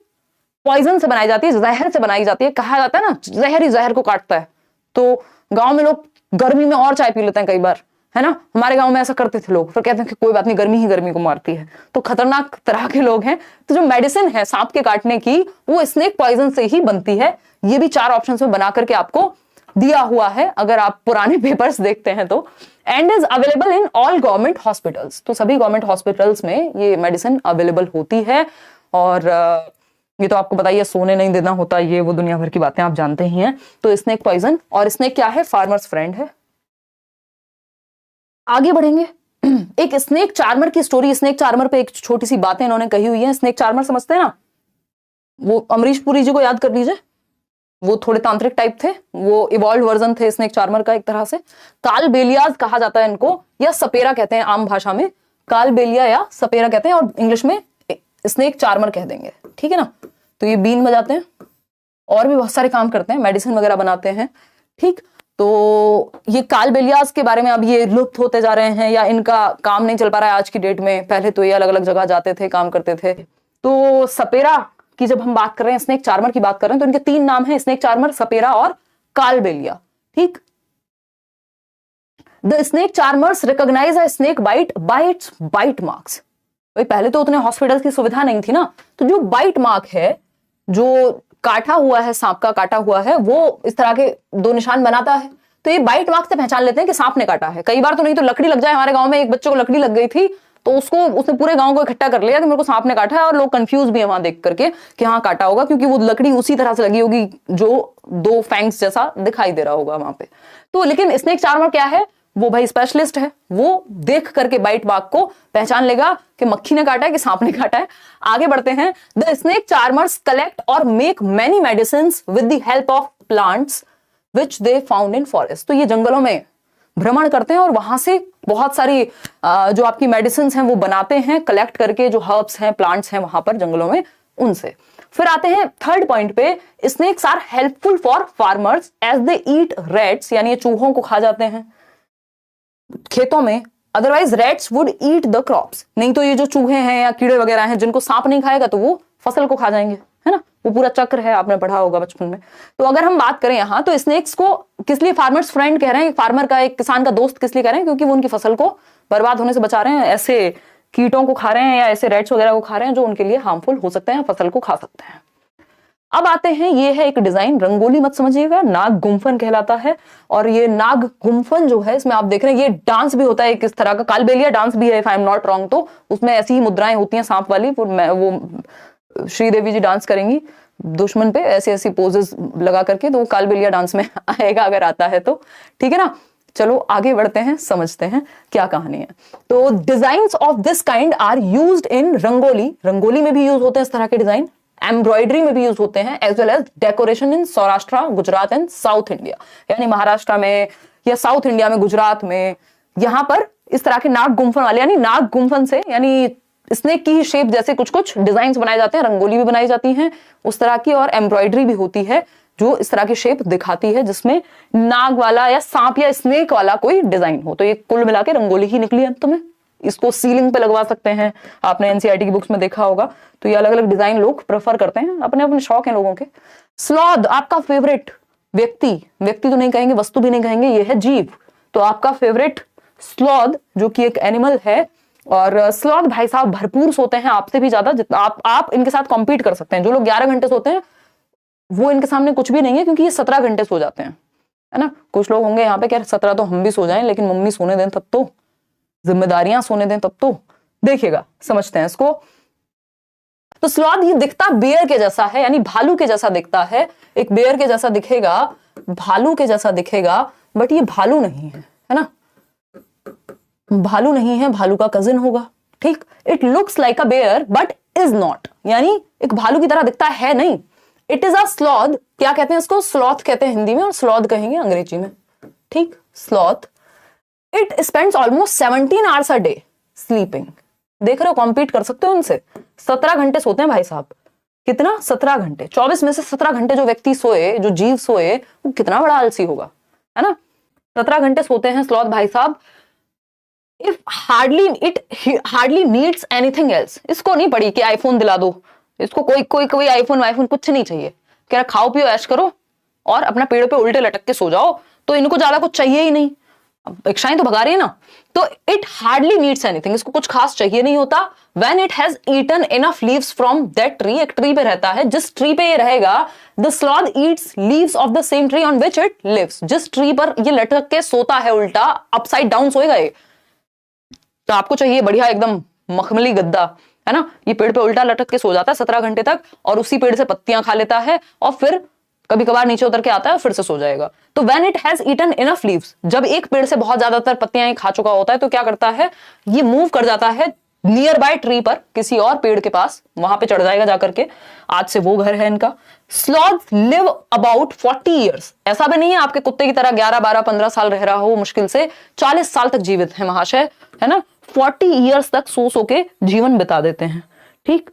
A: पॉइजन से बनाई जाती है, जहर से बनाई जाती है। कहा जाता है ना, जहर ही जहर को काटता है। तो गांव में लोग गर्मी में और चाय पी लेते हैं कई बार, है ना। हमारे गांव में ऐसा करते थे लोग, फिर कहते हैं कि कोई बात नहीं, गर्मी ही गर्मी को मारती है। तो खतरनाक तरह के लोग हैं। तो जो मेडिसिन है सांप के काटने की, वो स्नेक पॉइजन से ही बनती है। ये भी 4 ऑप्शंस में बना करके आपको दिया हुआ है, अगर आप पुराने पेपर्स देखते हैं तो। And is available in all government hospitals. तो सभी गवर्नमेंट हॉस्पिटल्स में ये मेडिसिन अवेलेबल होती है। और ये तो आपको बताइए, सोने नहीं देना होता, ये वो दुनिया भर की बातें आप जानते ही हैं। तो स्नेक पॉइजन, और स्नेक क्या है? फार्मर्स फ्रेंड है। आगे बढ़ेंगे, एक स्नेक चार्मर की स्टोरी। स्नेक चार्मर पे एक छोटी सी बातें इन्होंने कही हुई है। स्नेक चार्मर समझते हैं ना, वो अमरीश पुरी जी को याद कर लीजिए, वो थोड़े तांत्रिक टाइप थे, वो इवॉल्व वर्जन थे स्नेक चार्मर का एक तरह से। कालबेलियाज कहा जाता है इनको, या सपेरा कहते हैं आम भाषा में। कालबेलिया या सपेरा कहते हैं, और इंग्लिश में स्नेक चार्मर कह देंगे, ठीक है ना। तो ये बीन बजाते हैं और भी बहुत सारे काम करते हैं, मेडिसिन वगैरह बनाते हैं। ठीक, तो ये कालबेलियाज के बारे में अब ये लुप्त होते जा रहे हैं या इनका काम नहीं चल पा रहा है आज की डेट में। पहले तो ये अलग अलग जगह जाते थे, काम करते थे। तो सपेरा की जब हम बात कर रहे हैं, स्नेक चार्मर की बात कर रहे हैं, तो इनके 3 नाम हैं, स्नेक चार्मर, सपेरा और कालबेलिया। ठीक, the snake charmers recognise a snake bite by its bite marks. भाई पहले तो उतने हॉस्पिटल्स की सुविधा नहीं थी ना, तो जो बाइट मार्क है, जो काटा हुआ है, सांप का काटा हुआ है, वो इस तरह के 2 निशान बनाता है। तो ये बाइट मार्क से पहचान लेते हैं कि सांप ने काटा है। कई बार तो नहीं तो लकड़ी लग जाए। हमारे गांव में एक बच्चे को लकड़ी लग गई थी, तो उसने पूरे गांव को इकट्ठा कर लिया कि मेरे को सांप ने काटा है, और लोग कंफ्यूज भी है वहां देख करके कि हाँ काटा होगा, क्योंकि वो लकड़ी उसी तरह से लगी होगी जो 2 फैंग्स जैसा दिखाई दे रहा होगा वहां पे। तो लेकिन स्नेक चार्मर क्या है, वो भाई स्पेशलिस्ट है, वो देख करके बाइट मार्क को पहचान लेगा कि मक्खी ने काटा है कि सांप ने काटा है। आगे बढ़ते हैं। द स्नेक चार्मर्स कलेक्ट और make many medicines with the help of plants which they found in forest. तो ये जंगलों में भ्रमण करते हैं और वहां से बहुत सारी जो आपकी मेडिसिन हैं वो बनाते हैं, कलेक्ट करके, जो हर्ब्स हैं, प्लांट्स हैं वहां पर जंगलों में, उनसे। फिर आते हैं 3rd पॉइंट पे, snakes are helpful for farmers as they eat rats, यानी ये चूहों को खा जाते हैं खेतों में। Otherwise rats would eat the crops, नहीं तो ये जो चूहे हैं या कीड़े वगैरह हैं जिनको सांप नहीं खाएगा तो वो फसल को खा जाएंगे, है ना। वो पूरा चक्र है, आपने पढ़ा होगा बचपन में। तो अगर हम बात करें यहाँ, तो स्नेक्स को किस लिए फार्मर्स फ्रेंड कह रहे हैं, फार्मर का, एक किसान का दोस्त किस लिए कह रहे हैं, क्योंकि वो उनकी फसल को बर्बाद होने से बचा रहे हैं, ऐसे कीटों को खा रहे हैं या ऐसे रैट्स वगैरह को खा रहे हैं जो उनके लिए हार्मफुल हो सकते हैं, फसल को खा सकते हैं। अब आते हैं, ये है एक डिजाइन, रंगोली मत समझिएगा, नाग गुम्फन कहलाता है। और ये नाग गुम्फन जो है, इसमें आप देख रहे हैं ये डांस भी होता है किस तरह का, कालबेलिया डांस भी है if I am not wrong. तो उसमें ऐसी ही मुद्राएं होती हैं सांप वाली, वो श्रीदेवी जी डांस करेंगी दुश्मन पे ऐसे ऐसी पोजेस लगा करके, तो वो कालबेलिया डांस में आएगा अगर आता है तो, ठीक है ना। चलो आगे बढ़ते हैं, समझते हैं क्या कहानी है। तो designs of this kind are used in rangoli, rangoli में भी यूज होते हैं इस तरह के डिजाइन, एम्ब्रॉयडरी में भी यूज होते हैं, as well as decoration in Saurashtra, Gujarat and south India, यानी महाराष्ट्र में या साउथ इंडिया में, गुजरात में, यहां पर इस तरह के नाग गुम्फन वाले, यानी नाग गुम्फन से, यानी स्नेक की ही शेप जैसे कुछ कुछ डिजाइन बनाए जाते हैं, रंगोली भी बनाई जाती है उस तरह की, और एम्ब्रॉयडरी भी होती है जो इस तरह की शेप दिखाती है जिसमें नाग वाला या सांप या स्नेक वाला कोई डिजाइन हो। तो ये कुल मिला के रंगोली ही निकली अंत में। इसको सीलिंग पे लगवा सकते हैं, आपने एनसीईआरटी की बुक्स में देखा होगा। तो ये अलग अलग डिजाइन लोग प्रेफर करते हैं, अपने अपने शौक हैं लोगों के। स्लॉथ आपका फेवरेट व्यक्ति तो नहीं कहेंगे, वस्तु भी नहीं कहेंगे, ये है जीव। तो आपका फेवरेट स्लॉथ जो कि एक एनिमल है, और स्लॉथ भाई साहब भरपूर सोते हैं, आपसे भी ज्यादा। आप इनके साथ कॉम्पीट कर सकते हैं। जो लोग 11 घंटे सोते हैं वो इनके सामने कुछ भी नहीं है, क्योंकि ये 17 घंटे सो जाते हैं, है ना। कुछ लोग होंगे यहाँ पे क्या 17 तो हम भी सो जाएं, लेकिन मम्मी सोने दें तब तो, जिम्मेदारियां सोने दें तब तो। देखिएगा, समझते हैं इसको। तो स्लॉथ ये दिखता बेयर के जैसा है, यानी भालू के जैसा दिखता है, एक बेयर के जैसा दिखेगा, भालू के जैसा दिखेगा, बट ये भालू नहीं है ना, भालू नहीं है, भालू का कजिन होगा। ठीक, it looks like a bear but is not, यानी एक भालू की तरह दिखता है नहीं। इट इज अ स्लॉथ, क्या कहते हैं इसको, स्लॉथ कहते हैं हिंदी में, और स्लॉथ कहेंगे अंग्रेजी में। ठीक, sloth. It spends almost 17 hours a day sleeping. देख रहे हो, कॉम्पीट कर सकते हो उनसे। 17 घंटे सोते हैं भाई साहब। कितना, 17 घंटे। 24 में से 17 घंटे जो व्यक्ति सोए, जो जीव सोए, वो कितना बड़ा आलसी होगा, है ना। 17 घंटे सोते हैं स्लॉथ भाई साहब। It hardly needs anything else. इसको नहीं पड़ी कि आईफोन दिला दो, इसको कोई आईफोन वाईफोन कुछ नहीं चाहिए। कह रहा खाओ पियो ऐश करो और अपना पेड़ पे उल्टे लटक के सो जाओ, तो इनको ज्यादा कुछ चाहिए ही नहीं। इच्छाएं तो भगा रही है ना। तो इट हार्डली नीड्स एनीथिंग, इसको कुछ खास चाहिए नहीं होता। When it has eaten enough leaves from that tree, एक ट्री पे रहता है, जिस ट्री पे ये रहेगा, the sloth eats leaves of the same tree on which it lives. जिस ट्री पर ये लटक के सोता है, उल्टा अपसाइड डाउन सोएगा ये, तो आपको चाहिए बढ़िया एकदम मखमली गद्दा, है ना। ये पेड़ पे उल्टा लटक के सो जाता है 17 घंटे तक, और उसी पेड़ से पत्तियां खा लेता है, और फिर कभी कभार नीचे उतर के आता है, फिर से सो जाएगा। तो when it has eaten enough leaves, जब एक पेड़ से बहुत ज्यादातर पत्तियां खा चुका होता है, तो क्या करता है, ये मूव कर जाता है नियर बाय ट्री पर, किसी और पेड़ के पास, वहां पे चढ़ जाएगा जाकर के। आज से वो घर है इनका। Sloths live about 40 years. ऐसा भी नहीं है आपके कुत्ते की तरह 11, 12, 15 साल रह रहा हो, मुश्किल से 40 साल तक जीवित है महाशय, है ना। 40 ईयर्स तक सो के जीवन बिता देते हैं। ठीक,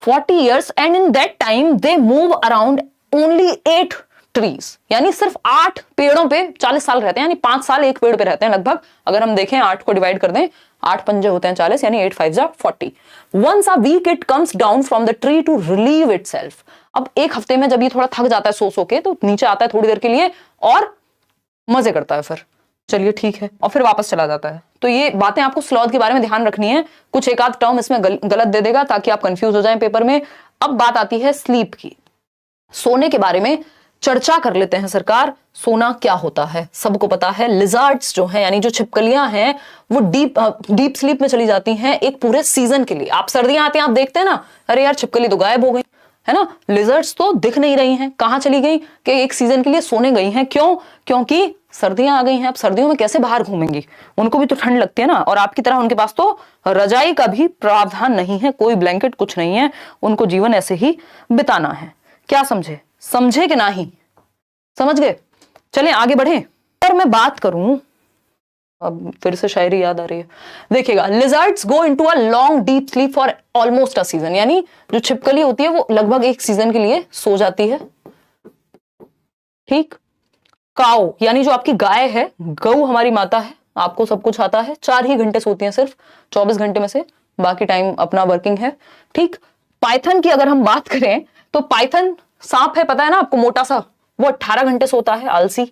A: 40 years, and in that time they move around only 8 trees, यानी सिर्फ 8 पेड़ों पे 40 साल रहते हैं, यानी 5 साल एक पेड़ पे रहते हैं लगभग। अगर हम देखें 8 को डिवाइड कर दें, 8 पंजे होते हैं 40, यानी 8 5 40। Once a week it comes down from the tree to relieve itself. अब एक हफ्ते में जब ये थोड़ा थक जाता है सो के, तो नीचे आता है थोड़ी देर के लिए और मजे करता है, फिर चलिए ठीक है, और फिर वापस चला जाता है। तो ये बातें आपको स्लॉथ के बारे में ध्यान रखनी है। कुछ एक आध टर्म इसमें गलत दे देगा ताकि आप कंफ्यूज हो जाएं पेपर में। अब बात आती है स्लीप की, सोने के बारे में चर्चा कर लेते हैं सरकार। सोना क्या होता है सबको पता है। लिजर्ड्स जो हैं, यानी जो छिपकलियां हैं, वो डीप स्लीप में चली जाती हैं एक पूरे सीजन के लिए। आप सर्दियां आती हैं, आप देखते हैं ना, अरे यार छिपकली तो गायब हो गई है ना, लिजर्ड्स तो दिख नहीं रही हैं, कहां चली गई, कि एक सीजन के लिए सोने गई हैं। क्यों? क्योंकि सर्दियां आ गई हैं, अब सर्दियों में कैसे बाहर घूमेंगी, उनको भी तो ठंड लगती है ना, और आपकी तरह उनके पास तो रजाई का भी प्रावधान नहीं है, कोई ब्लैंकेट कुछ नहीं है, उनको जीवन ऐसे ही बिताना है। क्या समझे? समझे कि नहीं? समझ गए? चलें आगे बढ़े। अगर मैं बात करूं, अब फिर से शायरी याद आ रही है, देखिएगा, lizards go into a long deep sleep for almost a season, यानी जो छिपकली होती है वो लगभग एक सीजन के लिए सो जाती है। ठीक। काऊ, यानी जो आपकी गाय है, गऊ हमारी माता है, आपको सब कुछ आता है, 4 ही घंटे सोती है सिर्फ 24 घंटे में से, बाकी टाइम अपना वर्किंग है। ठीक। पाइथन की अगर हम बात करें तो पाइथन सांप है, पता है ना आपको, मोटा सा, वो 18 घंटे सोता है, आलसी।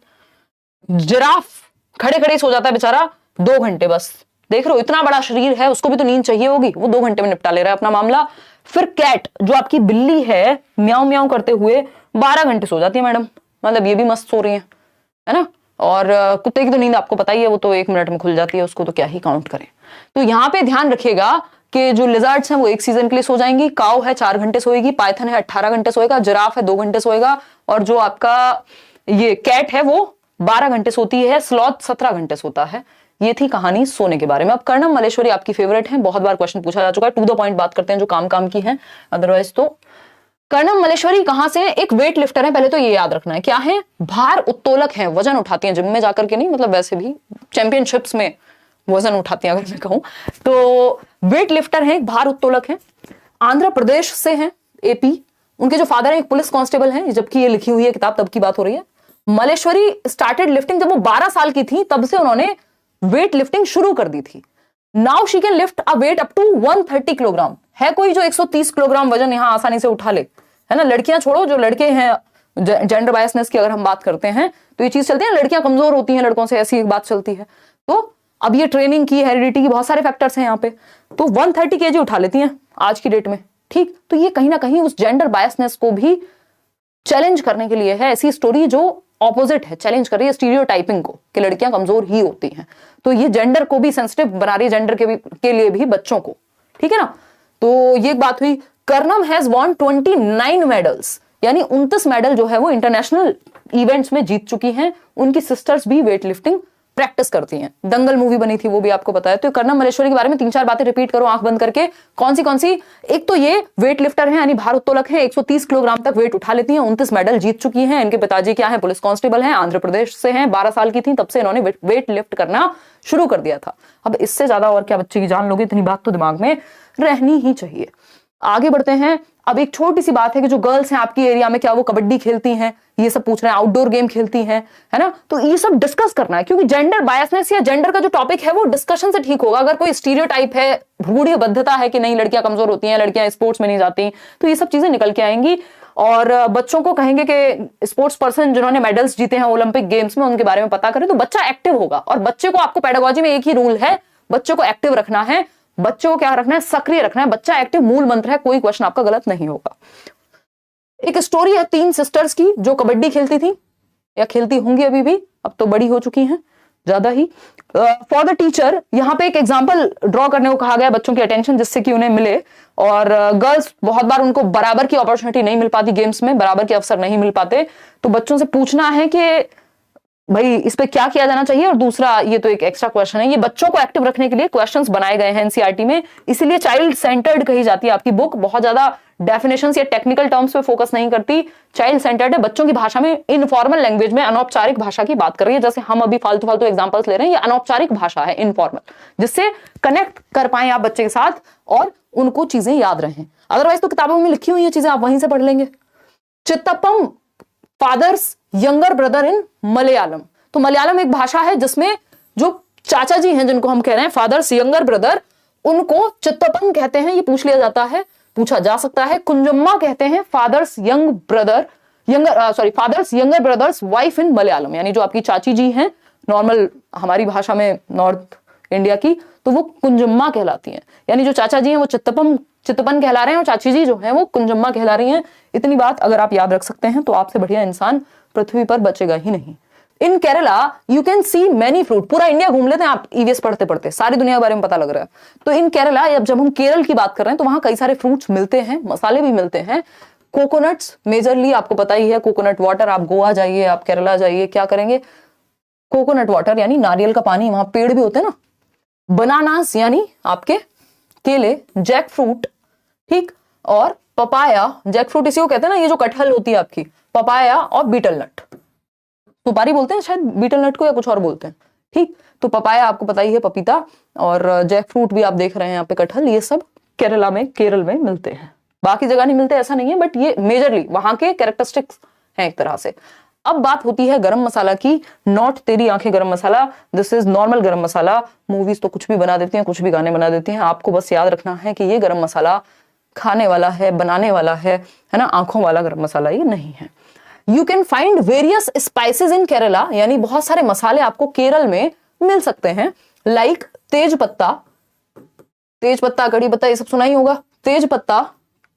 A: जिराफ खड़े खड़े सो जाता है बेचारा 2 घंटे बस। देख रहे हो, इतना बड़ा शरीर है, उसको भी तो नींद चाहिए होगी, वो 2 घंटे में निपटा ले रहा है अपना मामला। फिर कैट, जो आपकी बिल्ली है, म्याऊ म्याऊ करते हुए 12 घंटे सो जाती है मैडम, मतलब ये भी मस्त सो रही है ना। और कुत्ते की तो नींद आपको पता ही है, वो तो 1 मिनट में खुल जाती है, उसको तो क्या ही काउंट करें। तो यहाँ पे ध्यान रखिएगा कि जो लिजर्ड्स हैं वो एक सीजन के लिए सो जाएंगी, काऊ है 4 घंटे सोएगी, पाइथन है 18 घंटे सोएगा, जिराफ है 2 घंटे सोएगा, और जो आपका ये कैट है वो 12 घंटे सोती है, स्लॉथ 17 घंटे सोता है। ये थी कहानी सोने के बारे में। अब कर्णम मल्लेश्वरी आपकी फेवरेट है, बहुत बार क्वेश्चन पूछा जा चुका है, टू द पॉइंट बात करते हैं जो काम काम की है, अदरवाइज तो। कर्णम मल्लेश्वरी कहां से? एक वेट लिफ्टर है, पहले तो ये याद रखना है, क्या है? भार उत्तोलक है, वजन उठाती हैं, जिम में जाकर के नहीं, मतलब वैसे भी चैंपियनशिप्स में वजन उठाती हैं अगर मैं कहूं तो। वेट लिफ्टर है, भार उत्तोलक है, आंध्र प्रदेश से हैं, एपी। उनके जो फादर हैं एक पुलिस कांस्टेबल हैं, जबकि ये लिखी हुई है किताब तब की बात हो रही है। मल्लेश्वरी स्टार्टेड लिफ्टिंग जब वो 12 साल की थी, तब से उन्होंने वेट लिफ्टिंग शुरू कर दी थी। Now she can lift a weight up to 130 kilogram. है कोई जो 130 किलोग्राम वजन यहां आसानी से उठा ले? है ना। लड़कियां छोड़ो, जो लड़के हैं, जेंडर बायसनेस की अगर हम बात करते हैं तो ये चीज चलती है, लड़कियां कमजोर होती हैं लड़कों से, ऐसी एक बात चलती है। तो अब ये ट्रेनिंग की, हेरिडिटी की, बहुत सारे फैक्टर्स हैं यहाँ पे, तो 130 केजी उठा लेती हैं आज की डेट में। ठीक। तो ये कहीं ना कहीं उस जेंडर बायसनेस को भी चैलेंज करने के लिए है, ऐसी स्टोरी जो ऑपोजिट है, चैलेंज कर रही है स्टीरियोटाइपिंग को कि लड़कियां कमजोर ही होती हैं। तो ये जेंडर को भी सेंसिटिव बना रही है, जेंडर के लिए भी, बच्चों को। ठीक है ना। तो ये बात हुई। कर्णम हैज वॉन 29 मेडल्स, यानी 29 मेडल जो है वो इंटरनेशनल इवेंट्स में जीत चुकी हैं। उनकी सिस्टर्स भी वेट लिफ्टिंग प्रैक्टिस करती हैं। दंगल मूवी बनी थी, वो भी आपको पता है। तो कर्णम मल्लेश्वरी के बारे में 3-4 बातें रिपीट करो आंख बंद करके। कौन सी? एक तो ये वेट लिफ्टर है, यानी भारोत्तोलक है, 130 किलोग्राम तक वेट उठा लेती हैं, 29 मेडल जीत चुकी हैं। इनके पिताजी क्या है? पुलिस कांस्टेबल हैं, आंध्र प्रदेश से हैं, 12 साल की थी तब से इन्होंने वेट लिफ्ट करना शुरू कर दिया था। अब इससे ज्यादा और क्या बच्चे की जान लोगे, इतनी बात तो दिमाग में रहनी ही चाहिए। आगे बढ़ते हैं। अब एक छोटी सी बात है कि जो गर्ल्स हैं आपकी एरिया में, क्या वो कबड्डी खेलती हैं? ये सब पूछ रहे हैं। आउटडोर गेम खेलती हैं, है ना। तो ये सब डिस्कस करना है, क्योंकि जेंडर बायसनेस या जेंडर का जो टॉपिक है वो डिस्कशन से ठीक होगा। अगर कोई स्टीरियोटाइप है, रूढ़िबद्धता है कि नहीं लड़कियां कमजोर होती हैं, लड़कियां स्पोर्ट्स में नहीं जाती, तो ये सब चीजें निकल के आएंगी। और बच्चों को कहेंगे कि स्पोर्ट्स पर्सन जिन्होंने मेडल्स जीते हैं ओलंपिक गेम्स में, उनके बारे में पता करें, तो बच्चा एक्टिव होगा। और बच्चे को, आपको पेडागोजी में एक ही रूल है, बच्चों को एक्टिव रखना है, बच्चों को क्या रखना है? सक्रिय रखना है। बच्चा एक्टिव मूल मंत्र है, कोई क्वेश्चन आपका गलत नहीं होगा। एक स्टोरी है 3 सिस्टर्स की जो कबड्डी खेलती थी या खेलती होंगी अभी भी, अब तो बड़ी हो चुकी हैं ज्यादा ही। फॉर द टीचर, यहाँ पे एक एग्जांपल ड्रॉ करने को कहा गया बच्चों की अटेंशन, जिससे कि उन्हें मिले। और गर्ल्स बहुत बार उनको बराबर की अपॉर्चुनिटी नहीं मिल पाती, गेम्स में बराबर के अवसर नहीं मिल पाते, तो बच्चों से पूछना है कि भाई इस पे क्या किया जाना चाहिए। और दूसरा, ये तो एक एक्स्ट्रा क्वेश्चन है, ये बच्चों को एक्टिव रखने के लिए क्वेश्चंस बनाए गए हैं एनसीईआरटी में, इसीलिए चाइल्ड सेंटर्ड कही जाती है आपकी बुक। बहुत ज्यादा डेफिनेशंस या टेक्निकल टर्म्स पे फोकस नहीं करती, चाइल्ड सेंटर्ड है, बच्चों की भाषा में, इनफॉर्मल लैंग्वेज में, अनौपचारिक भाषा की बात कर रही है। जैसे हम अभी फालतू फालतू एग्जांपल्स ले रहे हैं, ये अनौपचारिक भाषा है, इनफॉर्मल, जिससे कनेक्ट कर पाए आप बच्चे के साथ और उनको चीजें याद रहें। अदरवाइज तो किताबों में लिखी हुई ये चीजें आप वहीं से पढ़ लेंगे। Chittappam father's younger brother in Malayalam. तो मलयालम एक भाषा है जिसमें जो चाचा जी हैं, जिनको हम कह रहे हैं फादर्स यंगर ब्रदर, उनको चित्तपन कहते हैं। ये पूछ लिया जाता है, पूछा जा सकता है। कुंजम्मा कहते हैं father's father's younger brother's wife in Malayalam, यानी जो आपकी चाची जी हैं नॉर्मल हमारी भाषा में नॉर्थ इंडिया की, तो वो कुंजम्मा कहलाती हैं। यानी जो चाचा जी हैं वो चित्तपन कहला रहे हैं और चाची जी जो हैं वो कुंजम्मा कहला रही हैं। इतनी बात अगर आप याद रख सकते हैं तो आपसे बढ़िया इंसान पृथ्वी पर बचेगा ही नहीं। In Kerala you can see many fruit. पूरा इंडिया घूम लेते हैं आप ईवीएस पढ़ते पढ़ते, सारी दुनिया के बारे में पता लग रहा है। तो इन केरला, जब हम केरल की बात कर रहे हैं तो वहां कई सारे फ्रूट्स मिलते हैं, मसाले भी मिलते हैं। कोकोनट्स मेजरली, आपको पता ही है, कोकोनट वाटर। आप गोवा जाइए, आप केरला जाइए, क्या करेंगे? कोकोनट वाटर यानी नारियल का पानी, वहां पेड़ भी होते हैं ना। बनानास यानी आपके केले, जैक फ्रूट, ठीक, और पपाया। जैक फ्रूट इसी को कहते हैं ना, ये जो कटहल होती है आपकी, पपाया और बीटल नट। सुपारी बोलते हैं शायद बीटल नट को, या कुछ और बोलते हैं, ठीक। तो पपाया आपको पता ही है, पपीता, और जैक फ्रूट भी आप देख रहे हैं यहाँ पे, कटहल, ये सब केरल में मिलते हैं। बाकी जगह नहीं मिलते ऐसा नहीं है, बट ये मेजरली वहां के कैरेक्टरिस्टिक्स हैं एक तरह से। अब बात होती है गरम मसाला की। नॉट तेरी आंखें गरम मसाला, दिस इज नॉर्मल गरम मसाला। मूवीज तो कुछ भी बना देती हैं, कुछ भी गाने बना देती हैं। आपको बस याद रखना है कि ये गरम मसाला खाने वाला है, बनाने वाला है ना, आंखों वाला गरम मसाला ये नहीं है। You can find various spices इन केरला, यानी बहुत सारे मसाले आपको केरल में मिल सकते हैं। लाइक तेज पत्ता, कड़ी पत्ता, ये सब सुना ही होगा। तेज पत्ता,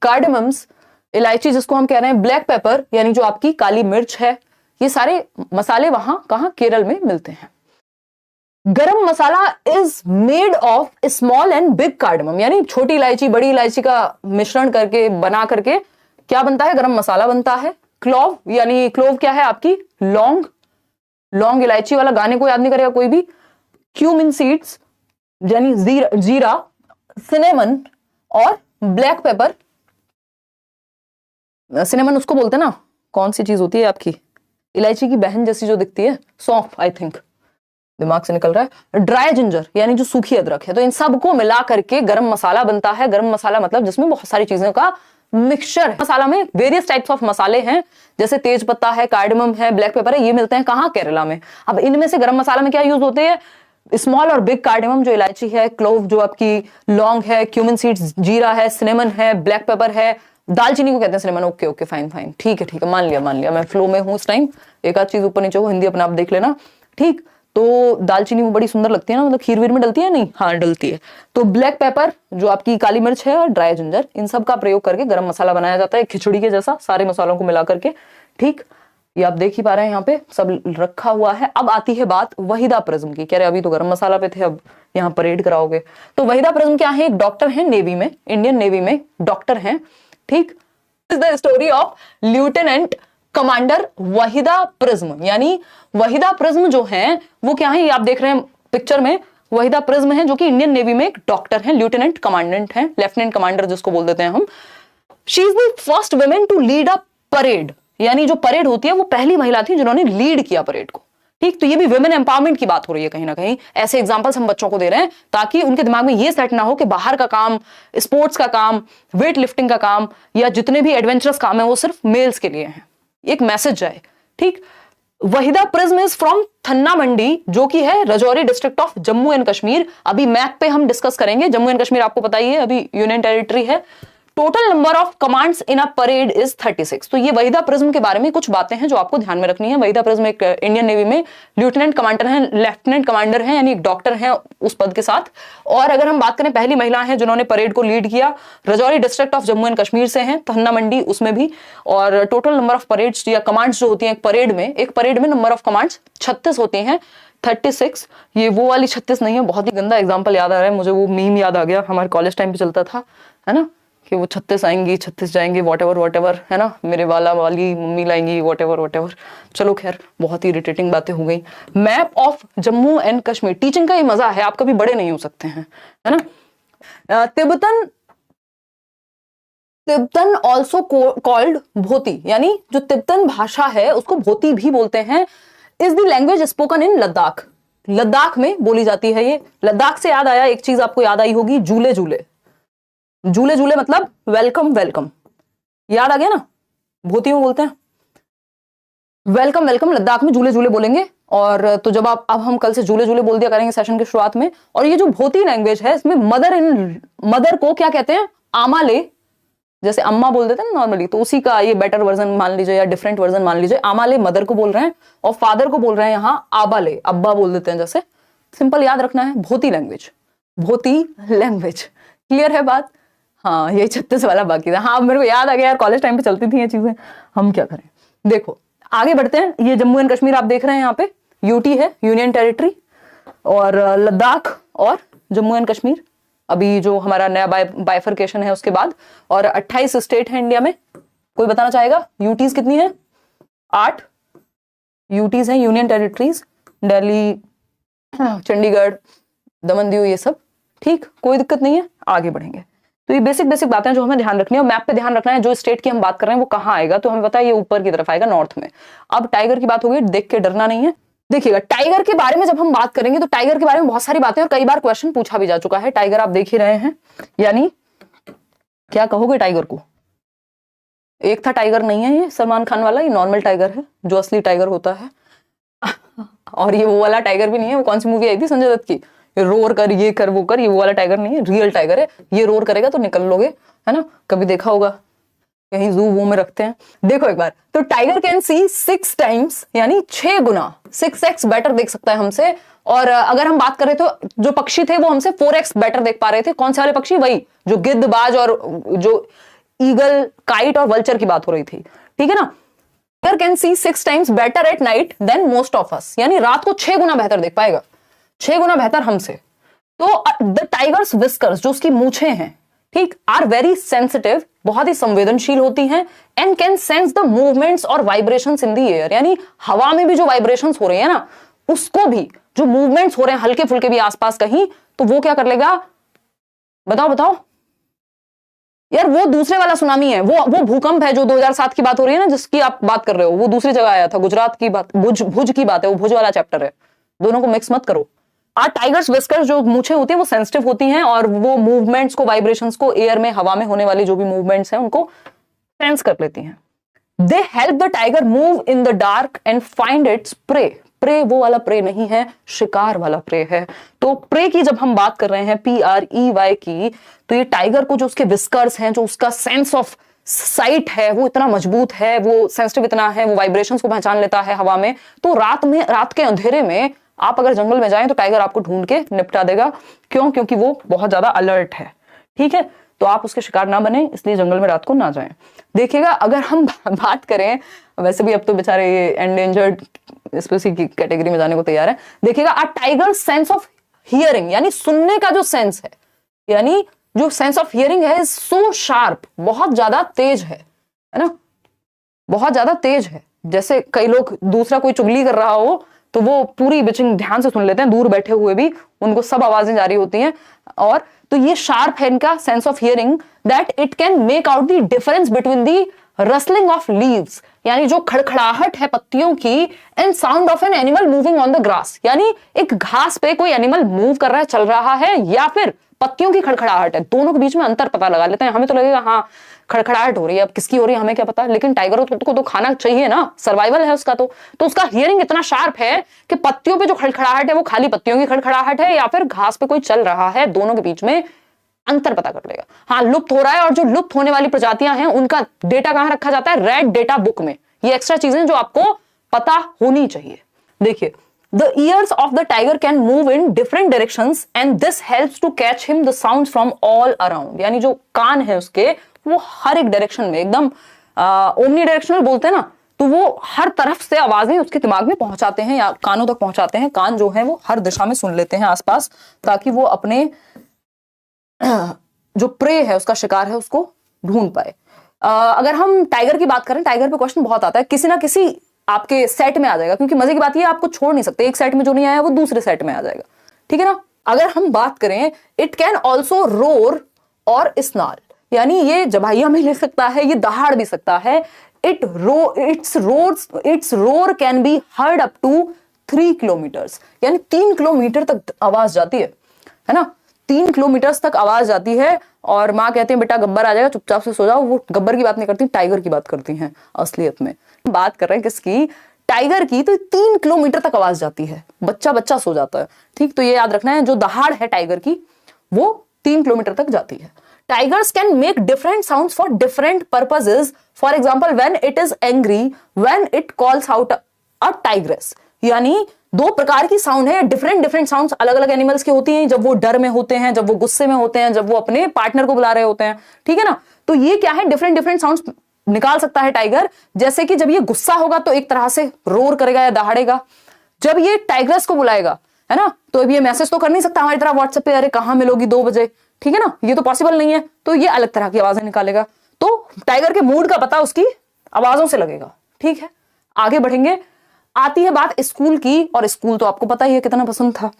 A: कार्डेमम्स, इलायची जिसको हम कह रहे हैं, ब्लैक पेपर यानी जो आपकी काली मिर्च है, ये सारे मसाले वहां कहां? केरल में मिलते हैं। Garam masala is made of small and big cardamom, यानी छोटी इलायची बड़ी इलायची का मिश्रण करके बना करके क्या बनता है? गरम मसाला बनता है। क्लोव, यानी क्लोव क्या है? आपकी लौंग इलायची वाला, गाने को याद नहीं करेगा कोई भी। क्यूमिन सीड्स यानी जीरा, सिनेमन और ब्लैक पेपर। सिनेमन उसको बोलते हैं ना, कौन सी चीज होती है आपकी इलायची की बहन जैसी जो दिखती है, सौंफ, आई थिंक, दिमाग से निकल रहा है। ड्राई जिंजर यानी जो सूखी अदरक है। तो इन सबको मिला करके गरम मसाला बनता है। गरम मसाला मतलब जिसमें बहुत सारी चीजों का मिक्सचर है। मसाला में वेरियस टाइप्स ऑफ मसाले हैं, जैसे तेज पत्ता है, कार्डेमम है, ब्लैक पेपर है, ये मिलते हैं कहाँ? केरला में। अब इनमें से गरम मसाला में क्या यूज होते हैं? स्मॉल और बिग कार्डेमम जो इलायची है, क्लोव जो आपकी लौंग है, क्यूमिन सीड्स, जीरा है, सिनेमन है, ब्लैक पेपर है, दालचीनी को कहते हैं सिनेमन। ओके फाइन, ठीक है, मान लिया, मैं फ्लो में हूँ इस टाइम। एक आध चीज ऊपर नीचे हो, हिंदी अपने आप देख लेना, ठीक। तो दालचीनी वो बड़ी सुंदर लगती है ना, मतलब खीर वीर में डलती है नहीं? हाँ डलती है। तो ब्लैक पेपर जो आपकी काली मिर्च है और ड्राई जिंजर, इन सब का प्रयोग करके गरम मसाला बनाया जाता है, खिचड़ी के जैसा, सारे मसालों को मिला करके, ठीक। ये आप देख ही पा रहे हैं, यहाँ पे सब रखा हुआ है। अब आती है बात वहीदा प्रिज्म की। कह रहे अभी तो गरम मसाला पे थे, अब यहाँ परेड कराओगे। तो वहीदा प्रिज्म क्या है? एक डॉक्टर है नेवी में, इंडियन नेवी में डॉक्टर हैं, ठीक। Is the story of lieutenant commander Waheeda prism. यानी वहीदा प्रिज्म जो है वो क्या है? ये आप देख रहे हैं पिक्चर में, वहीदा प्रिज्म है जो कि इंडियन नेवी में एक डॉक्टर है, लेफ्टिनेंट कमांडर जिसको बोल देते हैं हम। She is the first women to lead a parade, यानी जो परेड होती है वो पहली महिला थी जिन्होंने लीड किया परेड को, ठीक। तो ये भी वुमेन एम्पावरमेंट की बात हो रही है कहीं ना कहीं। ऐसे एग्जांपल्स हम बच्चों को दे रहे हैं ताकि उनके दिमाग में ये सेट ना हो कि बाहर का काम, स्पोर्ट्स का काम, वेट लिफ्टिंग का काम या जितने भी एडवेंचरस काम है वो सिर्फ मेल्स के लिए हैं। एक मैसेज जाए, ठीक। वहीदा प्रिज्म इज फ्रॉम थन्ना मंडी, जो कि है Rajouri district of Jammu and Kashmir. अभी मैप पे हम डिस्कस करेंगे। जम्मू एंड कश्मीर आपको पता ही है अभी यूनियन टेरिटरी है। Total number of commands in a parade is 36। तो ये वहीदा प्रिज्म के बारे में कुछ बातें हैं जो आपको ध्यान में रखनी है। वहीदा प्रिज्म एक इंडियन नेवी में लेफ्टिनेंट कमांडर हैं, यानी एक डॉक्टर हैं उस पद के साथ। और अगर हम बात करें, पहली महिला हैं जिन्होंने परेड को लीड किया, Rajouri district of Jammu and Kashmir से हैं, थन्ना मंडी उसमें भी। और टोटल नंबर ऑफ परेड्स या कमांड्स जो होती हैं एक परेड में नंबर ऑफ कमांड्स 36 होती हैं, 36। ये वो वाली 36 नहीं है, बहुत ही गंदा एग्जाम्पल याद आ रहा है मुझे, वो मीम याद आ गया, हमारे कॉलेज टाइम पे चलता था, है ना, कि वो 36 आएंगी 36 जाएंगी, वॉटेवर, है ना, मेरे वाली मम्मी लाएंगी, वॉटेवर। चलो खैर, बहुत ही इरिटेटिंग बातें हो गई। Map of Jammu and Kashmir, teaching का ये मजा है, आप कभी बड़े नहीं हो सकते हैं, है ना। तिब्बतन ऑल्सो कॉल्ड भोती, यानी जो तिब्बतन भाषा है उसको भोती भी बोलते हैं। Is the language spoken in Ladakh में बोली जाती है ये। लद्दाख से याद आया, एक चीज आपको याद आई होगी, झूले मतलब वेलकम, याद आ गया ना, भोती में बोलते हैं। Welcome welcome. लद्दाख में झूले झूले बोलेंगे। और तो जब अब हम कल से झूले झूले बोल दिया करेंगे सेशन की शुरुआत में। और ये जो भोती लैंग्वेज है इसमें मदर को क्या कहते हैं? आमाले। जैसे अम्मा बोल देते हैं ना नॉर्मली, तो उसी का ये बेटर वर्जन मान लीजिए या डिफरेंट वर्जन मान लीजिए। आमाले मदर को बोल रहे हैं और फादर को बोल रहे हैं यहाँ आबाले, अब्बा बोल देते हैं। जैसे सिंपल याद रखना है, भोती लैंग्वेज, भोती लैंग्वेज। क्लियर है बात? हाँ, ये 36 वाला बाकी था। हाँ, मेरे को याद आ गया यार, कॉलेज टाइम पे चलती थी ये चीजें, हम क्या करें। देखो आगे बढ़ते हैं। ये जम्मू एंड कश्मीर आप देख रहे हैं, यहाँ पे यूटी है, यूनियन टेरिटरी, और लद्दाख और जम्मू एंड कश्मीर अभी जो हमारा नया बाइफर्केशन है उसके बाद। और 28 स्टेट है इंडिया में। कोई बताना चाहेगा यूटीज कितनी है? 8 यूटीज हैं, यूनियन टेरिटरीज। दिल्ली, चंडीगढ़, दमन दीव, ये सब। ठीक, कोई दिक्कत नहीं है, आगे बढ़ेंगे। तो ये बेसिक बेसिक बातें जो हमें ध्यान रखनी है। और मैप पे ध्यान रखना है जो स्टेट की हम बात कर रहे हैं वो कहाँ आएगा, तो हमें पता है ये ऊपर की तरफ आएगा, नॉर्थ में। अब टाइगर की बात होगी, देख के डरना नहीं है। देखिएगा टाइगर के बारे में जब हम बात करेंगे तो टाइगर के बारे में बहुत सारी बातें और कई बार क्वेश्चन पूछा भी जा चुका है। टाइगर आप देख ही रहे हैं, यानी क्या कहोगे टाइगर को? एक था टाइगर नहीं है ये सलमान खान वाला, ये नॉर्मल टाइगर है जो असली टाइगर होता है। और ये वो वाला टाइगर भी नहीं है। वो कौन सी मूवी आई थी संजय दत्त की, ये रोर कर, ये कर, वो कर, ये वो वाला टाइगर नहीं है, रियल टाइगर है। ये रोर करेगा तो निकल लोगे, है ना? कभी देखा होगा कहीं जू वो में रखते हैं। देखो एक बार, तो टाइगर कैन सी 6 टाइम्स, यानी 6 गुना, 6x बेटर देख सकता है हमसे। और अगर हम बात करें तो जो पक्षी थे वो हमसे 4x बेटर देख पा रहे थे। कौन से वाले पक्षी? वही जो गिद्ध, बाज और जो ईगल, काइट और वल्चर की बात हो रही थी। ठीक है ना? Tiger can see 6 times better at night than most of us, यानी रात को 6 गुना बेहतर देख पाएगा, 6 गुना बेहतर हमसे। तो द टाइगर्स विस्कर्स, जो उसकी मूछें हैं, ठीक, आर वेरी सेंसिटिव, बहुत ही संवेदनशील होती हैं, and can sense the movements और वाइब्रेशंस इन द एयर, यानी हवा में भी जो वाइब्रेशंस हो रहे हैं ना, उसको भी, जो मूवमेंट्स हो रहे हैं हल्के फुल्के भी आसपास कहीं, तो वो क्या कर लेगा? बताओ बताओ यार। वो दूसरे वाला सुनामी है, वो भूकंप है जो 2007 की बात हो रही है ना, जिसकी आप बात कर रहे हो, वो दूसरी जगह आया था, गुजरात की बात, भुज की बात है, वो भुज वाला चैप्टर है। दोनों को मिक्स मत करो। टाइगर्स विस्कर्स जो मूछें होती हैं वो सेंसिटिव होती हैं और वो मूवमेंट्स को, वाइब्रेशंस को, एयर में, हवा में होने वाली जो भी मूवमेंट्स हैं उनको सेंस कर लेती हैं। They help the tiger move in the dark and find its prey. Prey वो वाला प्रे नहीं है, शिकार वाला प्रे है। तो प्रे की जब हम बात कर रहे हैं, PREY की, तो ये टाइगर को जो उसके विस्कर्स हैं, जो उसका सेंस ऑफ साइट है वो इतना मजबूत है, वो सेंसिटिव इतना है, वो वाइब्रेशंस को पहचान लेता है हवा में। तो रात के अंधेरे में आप अगर जंगल में जाएं तो टाइगर आपको ढूंढ के निपटा देगा। क्यों? क्योंकि वो बहुत ज्यादा अलर्ट है। ठीक है, तो आप उसके शिकार ना बने, इसलिए जंगल में रात को ना जाएं। देखिएगा अगर हम बात करें, वैसे भी अब तो बेचारे ये एंडेंजर्ड स्पीसीज की कैटेगरी में जाने को तैयार है। देखिएगा a tiger sense of hearing, यानी सुनने का जो सेंस है, यानी जो सेंस ऑफ हियरिंग है, सो शार्प, बहुत ज्यादा तेज है ना? बहुत ज्यादा तेज है। जैसे कई लोग, दूसरा कोई चुगली कर रहा हो तो वो पूरी बिचिंग ध्यान से सुन लेते हैं, दूर बैठे हुए भी उनको सब आवाजें जारी होती हैं। और तो ये शार्प है इनका sense of hearing, that it can make out the difference between the rustling of leaves, यानी जो खड़खड़ाहट है पत्तियों की, and sound of an animal moving on the grass, यानी एक घास पे कोई एनिमल मूव कर रहा है, चल रहा है, या फिर पत्तियों की खड़खड़ाहट है। दोनों के बीच में अंतर पता लगा लेते हैं। हमें तो लगेगा हाँ खड़खड़ाहट हो रही है, अब किसकी हो रही है हमें क्या पता, लेकिन टाइगर को तो खाना चाहिए ना, सर्वाइवल है उसका। तो उसका हियरिंग इतना शार्प है कि पत्तियों पे जो खड़खड़ाहट है वो खाली पत्तियों की खड़खड़ाहट है या फिर घास पे कोई चल रहा है, दोनों के बीच में अंतर पता कर लेगा। हाँ, लुप्त हो रहा है, और जो लुप्त होने वाली प्रजातियां हैं उनका डेटा कहां रखा जाता है? रेड डेटा बुक में। ये एक्स्ट्रा चीजें जो आपको पता होनी चाहिए। देखिए, the ears of the tiger can move in different directions and this helps to catch him the sounds from all around, यानी जो कान है उसके वो हर एक डायरेक्शन में, एकदम ओमनी डायरेक्शनल बोलते हैं ना, तो वो हर तरफ से आवाजें उसके दिमाग में पहुंचाते हैं या कानों तक पहुंचाते हैं। कान जो है वो हर दिशा में सुन लेते हैं आसपास, ताकि वो अपने जो प्रे है, उसका शिकार है, उसको ढूंढ पाए। अगर हम टाइगर की बात करें, टाइगर पे क्वेश्चन बहुत आता है, किसी ना किसी आपके सेट में आ जाएगा, क्योंकि मजे की बात ये आपको छोड़ नहीं सकते, एक सेट में जो नहीं आया वो दूसरे सेट में आ जाएगा। ठीक है ना? अगर हम बात करें, इट कैन ऑल्सो रोर और स्नाल, यानी ये जबाइया में ले सकता है, ये दहाड़ भी सकता है। Its roar can be heard up to 3 kilometres, यानी 3 किलोमीटर तक आवाज जाती है ना? 3 किलोमीटर तक आवाज जाती है। और माँ कहते हैं बेटा गब्बर आ जाएगा, चुपचाप से सो जाओ। वो गब्बर की बात नहीं करती, टाइगर की बात करती हैं असलियत में। बात कर रहे हैं किसकी? टाइगर की तो 3 किलोमीटर तक आवाज जाती है, बच्चा बच्चा सो जाता है। ठीक, तो ये याद रखना है, जो दहाड़ है टाइगर की वो 3 किलोमीटर तक जाती है। Tigers can make different sounds for different purposes, for example when it is angry, when it calls out a tigress. यानी 2 प्रकार की साउंड है, डिफरेंट डिफरेंट साउंड्स अलग अलग एनिमल्स की होती हैं, जब वो डर में होते हैं, जब वो गुस्से में होते हैं, जब वो अपने पार्टनर को बुला रहे होते हैं। ठीक है ना, तो ये क्या है, डिफरेंट डिफरेंट साउंड्स निकाल सकता है टाइगर। जैसे कि जब ये गुस्सा होगा तो एक तरह से रोर करेगा या दहाड़ेगा, जब ये टाइग्रेस को बुलाएगा, है ना, तो अब ये मैसेज तो कर नहीं सकता हमारी तरह व्हाट्सएप पे, अरे कहां मिलोगी 2 बजे, ठीक है ना, ये तो पॉसिबल नहीं है, तो ये अलग तरह की आवाजें निकालेगा। तो टाइगर के मूड का पता उसकी आवाजों से लगेगा। ठीक है, आगे बढ़ेंगे। आती है बात स्कूल की, और स्कूल तो आपको पता ही है कितना पसंद था।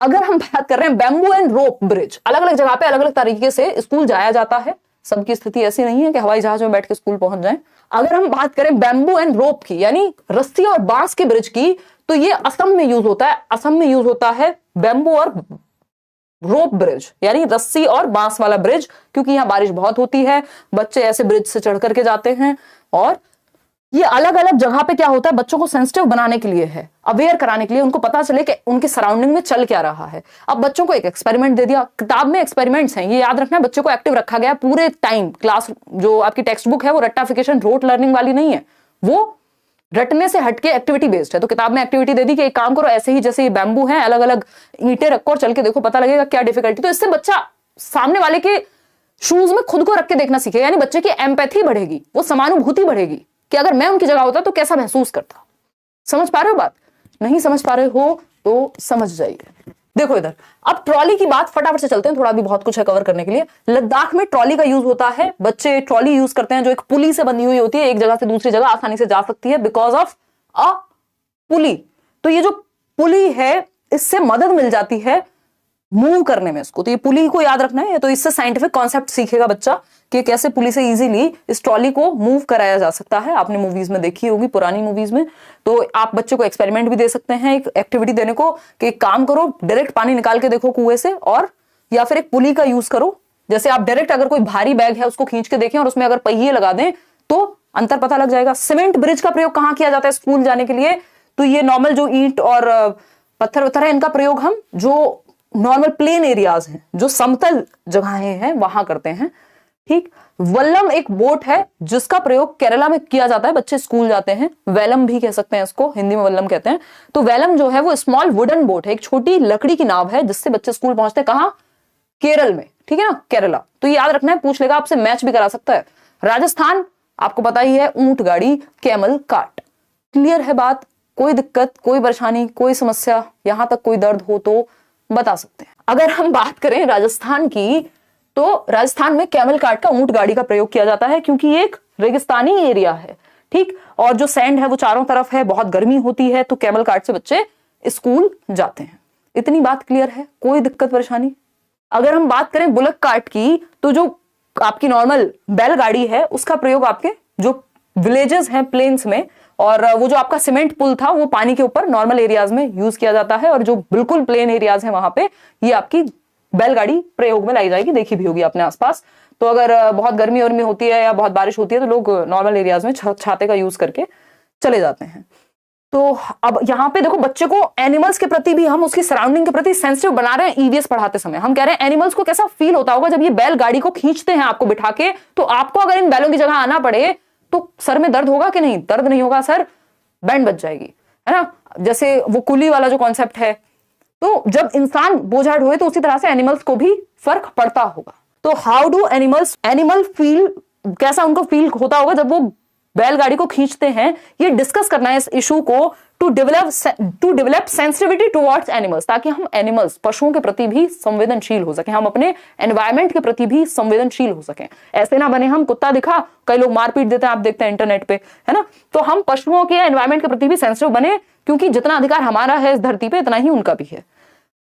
A: अगर हम बात कर रहे हैं बैम्बू एंड रोप ब्रिज, अलग अलग जगह पे अलग अलग तरीके से स्कूल जाया जाता है, सबकी स्थिति ऐसी नहीं है कि हवाई जहाज में बैठ के स्कूल पहुंच जाएं। अगर हम बात करें बैम्बू एंड रोप की, यानी रस्सी और बांस के ब्रिज की, तो ये असम में यूज होता है। असम में यूज होता है बैम्बू और रोप ब्रिज, यानी रस्सी और बांस वाला ब्रिज, क्योंकि यहां बारिश बहुत होती है, बच्चे ऐसे ब्रिज से चढ़ करके जाते हैं। और ये अलग अलग जगह पे क्या होता है, बच्चों को सेंसिटिव बनाने के लिए है, अवेयर कराने के लिए, उनको पता चले कि उनके सराउंडिंग में चल क्या रहा है। अब बच्चों को एक एक्सपेरिमेंट दे दिया, किताब में एक्सपेरिमेंट्स हैं, ये याद रखना है, बच्चों को एक्टिव रखा गया पूरे टाइम। क्लास जो आपकी टेक्स्ट बुक है वो रट्टाफिकेशन रोट लर्निंग वाली नहीं है, वो रटने से हटके एक्टिविटी बेस्ड है। तो किताब में एक्टिविटी दे दी कि एक काम करो, ऐसे ही जैसे ये बैम्बू है, अलग अलग ईंटें रखो और चल के देखो, पता लगेगा क्या डिफिकल्टी। तो इससे बच्चा सामने वाले के शूज में खुद को रख के देखना सीखेगा, यानी बच्चे की एम्पैथी बढ़ेगी, वो समानुभूति बढ़ेगी कि अगर मैं उनकी जगह होता तो कैसा महसूस करता। समझ पा रहे हो बात? नहीं समझ पा रहे हो तो समझ जाइए। देखो इधर, अब ट्रॉली की बात फटाफट से चलते हैं, थोड़ा भी बहुत कुछ है कवर करने के लिए। लद्दाख में ट्रॉली का यूज होता है, बच्चे ट्रॉली यूज करते हैं, जो एक पुली से बनी हुई होती है, एक जगह से दूसरी जगह आसानी से जा सकती है बिकॉज ऑफ अ पुली। तो ये जो पुली है, इससे मदद मिल जाती है मूव करने में इसको। तो ये पुली को याद रखना है, तो इससे साइंटिफिक कॉन्सेप्ट सीखेगा बच्चा कि कैसे पुली से इजीली इस ट्रॉली को मूव कराया जा सकता है। आपने मूवीज में देखी होगी, पुरानी मूवीज में। तो आप बच्चे को एक्सपेरिमेंट भी दे सकते हैं, एक एक्टिविटी देने को कि एक काम करो, डायरेक्ट पानी निकाल के देखो कुएं से, और या फिर एक पुली का यूज करो। जैसे आप डायरेक्ट अगर कोई भारी बैग है उसको खींच के देखें और उसमें अगर पहिए लगा दें तो अंतर पता लग जाएगा। सीमेंट ब्रिज का प्रयोग कहां किया जाता है स्कूल जाने के लिए? तो ये नॉर्मल जो ईंट और पत्थर वत्थर है, इनका प्रयोग हम जो नॉर्मल प्लेन एरियाज हैं, जो समतल जगहें हैं, वहां करते हैं। ठीक, वल्लम एक बोट है जिसका प्रयोग केरला में किया जाता है, बच्चे स्कूल जाते हैं। वेलम भी कह सकते हैं इसको, हिंदी में वल्लम कहते हैं। तो वेलम जो है वो स्मॉल वुडन बोट है, एक छोटी लकड़ी की नाव है जिससे बच्चे स्कूल पहुंचते हैं। कहां? केरल में, ठीक है ना, केरला। तो ये याद रखना है, पूछ लेगा आपसे, मैच भी करा सकता है। राजस्थान आपको पता ही है, ऊंट गाड़ी, कैमल कार्ट। क्लियर है बात? कोई दिक्कत, कोई परेशानी, कोई समस्या, यहां तक कोई दर्द हो तो बता सकते हैं। अगर हम बात करें राजस्थान की, तो राजस्थान में कैमल कार्ट का, ऊंट गाड़ी का प्रयोग किया जाता है, क्योंकि ये एक रेगिस्तानी एरिया है। ठीक, और जो सैंड है वो चारों तरफ है, बहुत गर्मी होती है, तो कैमल कार्ट से बच्चे स्कूल जाते हैं। इतनी बात क्लियर है? कोई दिक्कत परेशानी? अगर हम बात करें बुलक कार्ट की, तो जो आपकी नॉर्मल बैलगाड़ी है उसका प्रयोग आपके जो विलेजेस हैं प्लेन्स में, और वो जो आपका सीमेंट पुल था वो पानी के ऊपर नॉर्मल एरियाज में यूज किया जाता है, और जो बिल्कुल प्लेन एरियाज हैं वहां पे ये आपकी बैलगाड़ी प्रयोग में लाई जाएगी। देखी भी होगी अपने आसपास। तो अगर बहुत गर्मी वर्मी होती है या बहुत बारिश होती है तो लोग नॉर्मल एरियाज में छाते का यूज करके चले जाते हैं। तो अब यहाँ पे देखो, बच्चे को एनिमल्स के प्रति भी हम उसकी सराउंडिंग के प्रति सेंसिटिव बना रहे हैं। ईवीएस पढ़ाते समय हम कह रहे हैं एनिमल्स को कैसा फील होता होगा जब ये बैलगाड़ी को खींचते हैं आपको बिठा के। तो आपको अगर इन बैलों की जगह आना पड़े तो सर में दर्द होगा कि नहीं? दर्द नहीं होगा सर, बैंड बच जाएगी, है ना। जैसे वो कुली वाला जो कॉन्सेप्ट है, तो जब इंसान बोझा ढोए तो उसी तरह से एनिमल्स को भी फर्क पड़ता होगा। तो हाउ डू एनिमल फील, कैसा उनको फील होता होगा जब वो बैलगाड़ी को खींचते हैं, ये डिस्कस करना है इस इशू को, to develop sensitivity towards animals, ताकि हम एनिमल्स, पशुओं के प्रति भी संवेदनशील हो सके, हम अपने एनवायरमेंट के प्रति भी संवेदनशील हो सकें। ऐसे ना बने हम कुत्ता दिखा, कई लोग मारपीट देते हैं, आप देखते हैं इंटरनेट पे, है ना। तो हम पशुओं के एनवायरमेंट के प्रति भी सेंसिटिव बने, क्योंकि जितना अधिकार हमारा है इस धरती पे उतना ही उनका भी है।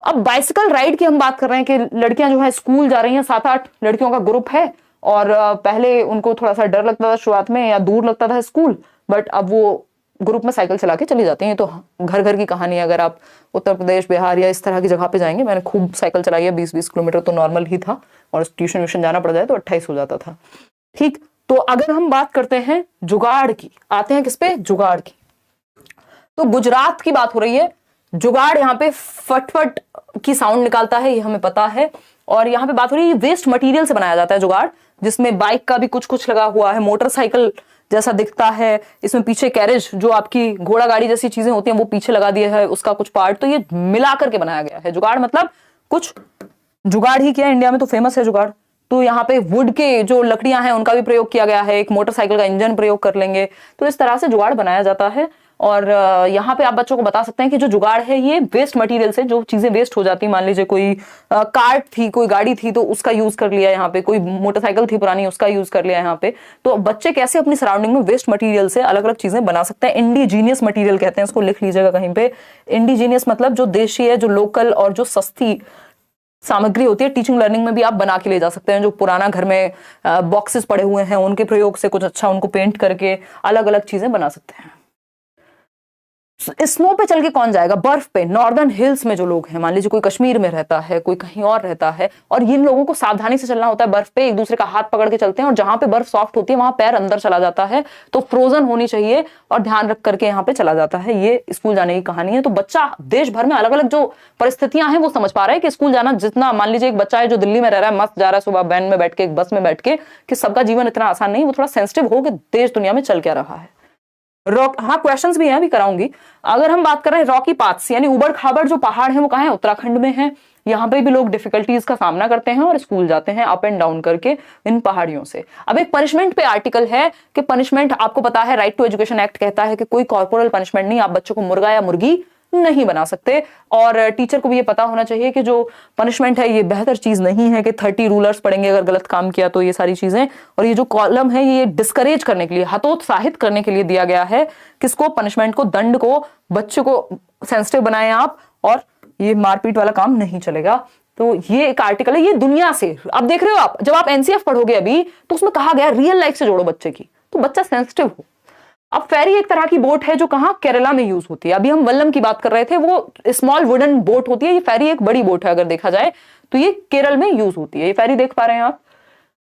A: अब बाइसिकल राइड की हम बात कर रहे हैं कि लड़कियां जो है स्कूल जा रही हैं, 7-8 लड़कियों का ग्रुप है, और पहले उनको थोड़ा सा डर लगता था शुरुआत में, या दूर लगता था स्कूल, बट अब वो ग्रुप में साइकिल चला के चली जाती हैं। तो घर घर की कहानी है, अगर आप उत्तर प्रदेश, बिहार या इस तरह की जगह पे जाएंगे, मैंने खूब साइकिल चलाई है, 20-20 किलोमीटर तो नॉर्मल ही था, और ट्यूशन व्यूशन जाना पड़ जाए तो 28 हो जाता था। ठीक, तो अगर हम बात करते हैं जुगाड़ की, आते हैं किस पे? जुगाड़ की। तो गुजरात की बात हो रही है। जुगाड़ यहाँ पे फटफट की साउंड निकालता है, ये हमें पता है। और यहाँ पे बात हो रही है वेस्ट मटेरियल से बनाया जाता है जुगाड़, जिसमें बाइक का भी कुछ कुछ लगा हुआ है, मोटरसाइकिल जैसा दिखता है, इसमें पीछे कैरेज जो आपकी घोड़ा गाड़ी जैसी चीजें होती हैं वो पीछे लगा दिया है, उसका कुछ पार्ट, तो ये मिला करके बनाया गया है जुगाड़। मतलब कुछ जुगाड़ ही किया, इंडिया में तो फेमस है जुगाड़। तो यहाँ पे वुड के जो लकड़ियां हैं उनका भी प्रयोग किया गया है, एक मोटरसाइकिल का इंजन प्रयोग कर लेंगे, तो इस तरह से जुगाड़ बनाया जाता है। और यहाँ पे आप बच्चों को बता सकते हैं कि जो जुगाड़ है ये वेस्ट मटेरियल से, जो चीजें वेस्ट हो जाती, मान लीजिए कोई कार्ट थी, कोई गाड़ी थी तो उसका यूज कर लिया यहाँ पे, कोई मोटरसाइकिल थी पुरानी उसका यूज कर लिया यहाँ पे। तो बच्चे कैसे अपनी सराउंडिंग में वेस्ट मटेरियल से अलग अलग चीजें बना सकते हैं। इंडिजीनियस मटेरियल कहते हैं इसको, लिख लीजिएगा कहीं पे। इंडिजीनियस मतलब जो देशी है, जो लोकल और जो सस्ती सामग्री होती है। टीचिंग लर्निंग में भी आप बना के ले जा सकते हैं, जो पुराना घर में बॉक्सेस पड़े हुए हैं उनके प्रयोग से कुछ अच्छा उनको पेंट करके अलग अलग चीजें बना सकते हैं। स्नो पे चल के कौन जाएगा, बर्फ पे। नॉर्दर्न हिल्स में जो लोग हैं, मान लीजिए कोई कश्मीर में रहता है, कोई कहीं और रहता है, और इन लोगों को सावधानी से चलना होता है बर्फ पे, एक दूसरे का हाथ पकड़ के चलते हैं, और जहां पे बर्फ सॉफ्ट होती है वहां पैर अंदर चला जाता है, तो फ्रोजन होनी चाहिए और ध्यान रख करके यहाँ पे चला जाता है। ये स्कूल जाने की कहानी है। तो बच्चा देश भर में अलग अलग जो परिस्थितियां हैं वो समझ पा रहा है कि स्कूल जाना जितना, मान लीजिए एक बच्चा है जो दिल्ली में रह रहा है, मस्त जा रहा है सुबह वैन में बैठ के, एक बस में बैठ के, कि सबका जीवन इतना आसान नहीं, वो थोड़ा सेंसिटिव हो कि देश दुनिया में चल क्या रहा है। रॉक, हाँ क्वेश्चंस भी हैं, अभी कराऊंगी। अगर हम बात कर रहे हैं रॉकी पाथ्स, यानी उबड़ खाबड़ जो पहाड़ हैं वो कहाँ है, उत्तराखंड में है। यहाँ पे भी लोग डिफिकल्टीज का सामना करते हैं और स्कूल जाते हैं अप एंड डाउन करके इन पहाड़ियों से। अब एक पनिशमेंट पे आर्टिकल है कि पनिशमेंट, आपको पता है राइट टू एजुकेशन एक्ट कहता है कि कोई कॉर्पोरल पनिशमेंट नहीं, आप बच्चों को मुर्गा या मुर्गी नहीं बना सकते। और टीचर को भी ये पता होना चाहिए कि जो पनिशमेंट है ये बेहतर चीज नहीं है कि 30 रूलर्स पड़ेंगे अगर गलत काम किया तो, ये सारी चीजें। और ये जो कॉलम है ये डिस्करेज करने के लिए, हतोत्साहित करने के लिए दिया गया है। किसको, पनिशमेंट को, दंड को। बच्चे को सेंसिटिव बनाए आप, और ये मारपीट वाला काम नहीं चलेगा। तो ये एक आर्टिकल है, ये दुनिया से। अब देख रहे हो आप, जब आप एनसीएफ पढ़ोगे अभी तो उसमें कहा गया रियल लाइफ से जोड़ो बच्चे की, तो बच्चा सेंसिटिव हो। अब फेरी एक तरह की बोट है जो कहां, केरला में यूज होती है। अभी हम वल्लम की बात कर रहे थे, वो स्मॉल वुडन बोट होती है, ये फेरी एक बड़ी बोट है अगर देखा जाए तो, ये केरल में यूज होती है। ये फेरी देख पा रहे हैं आप।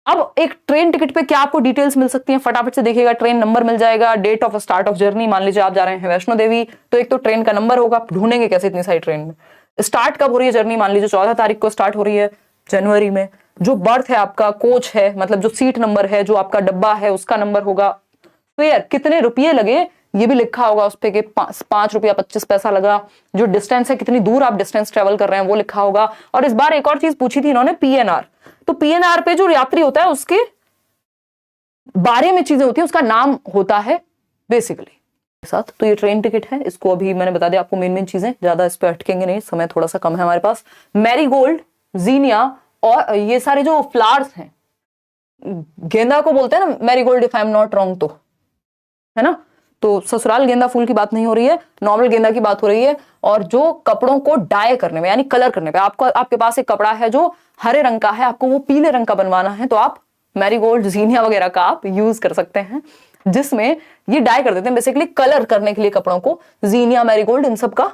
A: अब एक ट्रेन टिकट पे क्या आपको डिटेल्स मिल सकती हैं, फटाफट से देखिएगा। ट्रेन नंबर मिल जाएगा, date of start of journey, मान लीजिए आप जा रहे हैं वैष्णो देवी, तो एक तो ट्रेन का नंबर होगा, ढूंढेंगे कैसे इतनी सारी ट्रेन में। स्टार्ट कब हो रही है जर्नी, मान लीजिए 14 तारीख को स्टार्ट हो रही है जनवरी में। जो बर्थ है आपका, कोच है, मतलब जो सीट नंबर है, जो आपका डब्बा है उसका नंबर होगा। फेयर कितने रुपये लगे ये भी लिखा होगा उस पे कि 5 रुपया 25 पैसा लगा। जो डिस्टेंस है, कितनी दूर आप डिस्टेंस ट्रेवल कर रहे हैं वो लिखा होगा। और इस बार एक और चीज पूछी थी इन्होंने, पीएनआर। तो पीएनआर पे जो यात्री होता है उसके बारे में चीजें होती है, उसका नाम होता है बेसिकली साथ। तो ये ट्रेन टिकट है, इसको अभी मैंने बता दिया आपको मेन मेन चीजें, ज्यादा इस पे अटकेंगे नहीं, समय थोड़ा सा कम है हमारे पास। मैरीगोल्ड, जीनिया और ये सारे जो फ्लावर्स हैं, गेंदा को बोलते हैं ना marigold if I am not wrong, तो है ना। तो ससुराल गेंदा फूल की बात नहीं हो रही है, नॉर्मल गेंदा की बात हो रही है। और जो कपड़ों को डाई करने में, यानी कलर करने पे, आपके पास एक कपड़ा है जो हरे रंग का है, आपको वो पीले रंग का बनवाना है, तो आप मैरीगोल्ड, जीनिया वगैरह का आप यूज कर सकते हैं, जिसमें ये डाई कर देते हैं बेसिकली कलर करने के लिए कपड़ों को। जीनिया, मैरीगोल्ड, इन सब का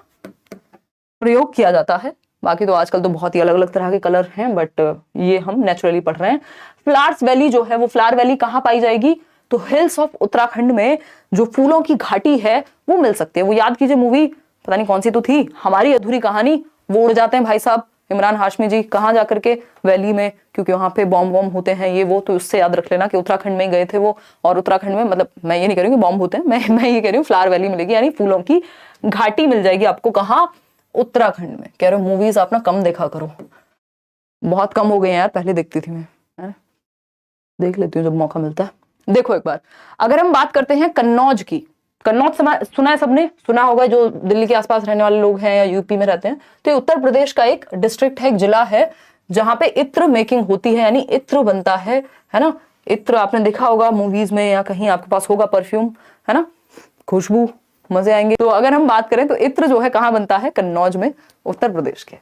A: प्रयोग किया जाता है। बाकी तो आजकल तो बहुत ही अलग अलग तरह के कलर हैं, बट ये हम नेचुरली पढ़ रहे हैं। फ्लावर्स वैली जो है, वो फ्लावर वैली कहां पाई जाएगी, तो हिल्स ऑफ उत्तराखंड में जो फूलों की घाटी है वो मिल सकती है। वो याद कीजिए मूवी, पता नहीं कौन सी तो थी, हमारी अधूरी कहानी, वो उड़ जाते हैं भाई साहब इमरान हाशमी जी, कहाँ जाकर के, वैली में, क्योंकि वहां पे बॉम्ब वॉम्ब होते हैं ये वो। तो उससे याद रख लेना कि उत्तराखंड में गए थे वो। और उत्तराखंड में, मतलब मैं ये नहीं कह रही हूँ बॉम्ब होते हैं, मैं ये कह रही हूँ फ्लावर वैली मिलेगी, यानी फूलों की घाटी मिल जाएगी आपको। कहाँ, उत्तराखंड में। कह रहे हो मूवीज आप ना कम देखा करो, बहुत कम हो गए यार, पहले देखती थी मैं, देख लेती हूँ जब मौका मिलता है। देखो एक बार, अगर हम बात करते हैं कन्नौज की, कन्नौज सुना है सबने, सुना होगा जो दिल्ली के आसपास रहने वाले लोग हैं या यूपी में रहते हैं। तो ये उत्तर प्रदेश का एक डिस्ट्रिक्ट है, एक जिला है, जहां पे इत्र मेकिंग होती है, यानी इत्र बनता है ना। इत्र आपने देखा होगा मूवीज में या कहीं आपके पास होगा परफ्यूम, है ना, खुशबू, मजे आएंगे। तो अगर हम बात करें तो इत्र जो है कहाँ बनता है, कन्नौज में, उत्तर प्रदेश के।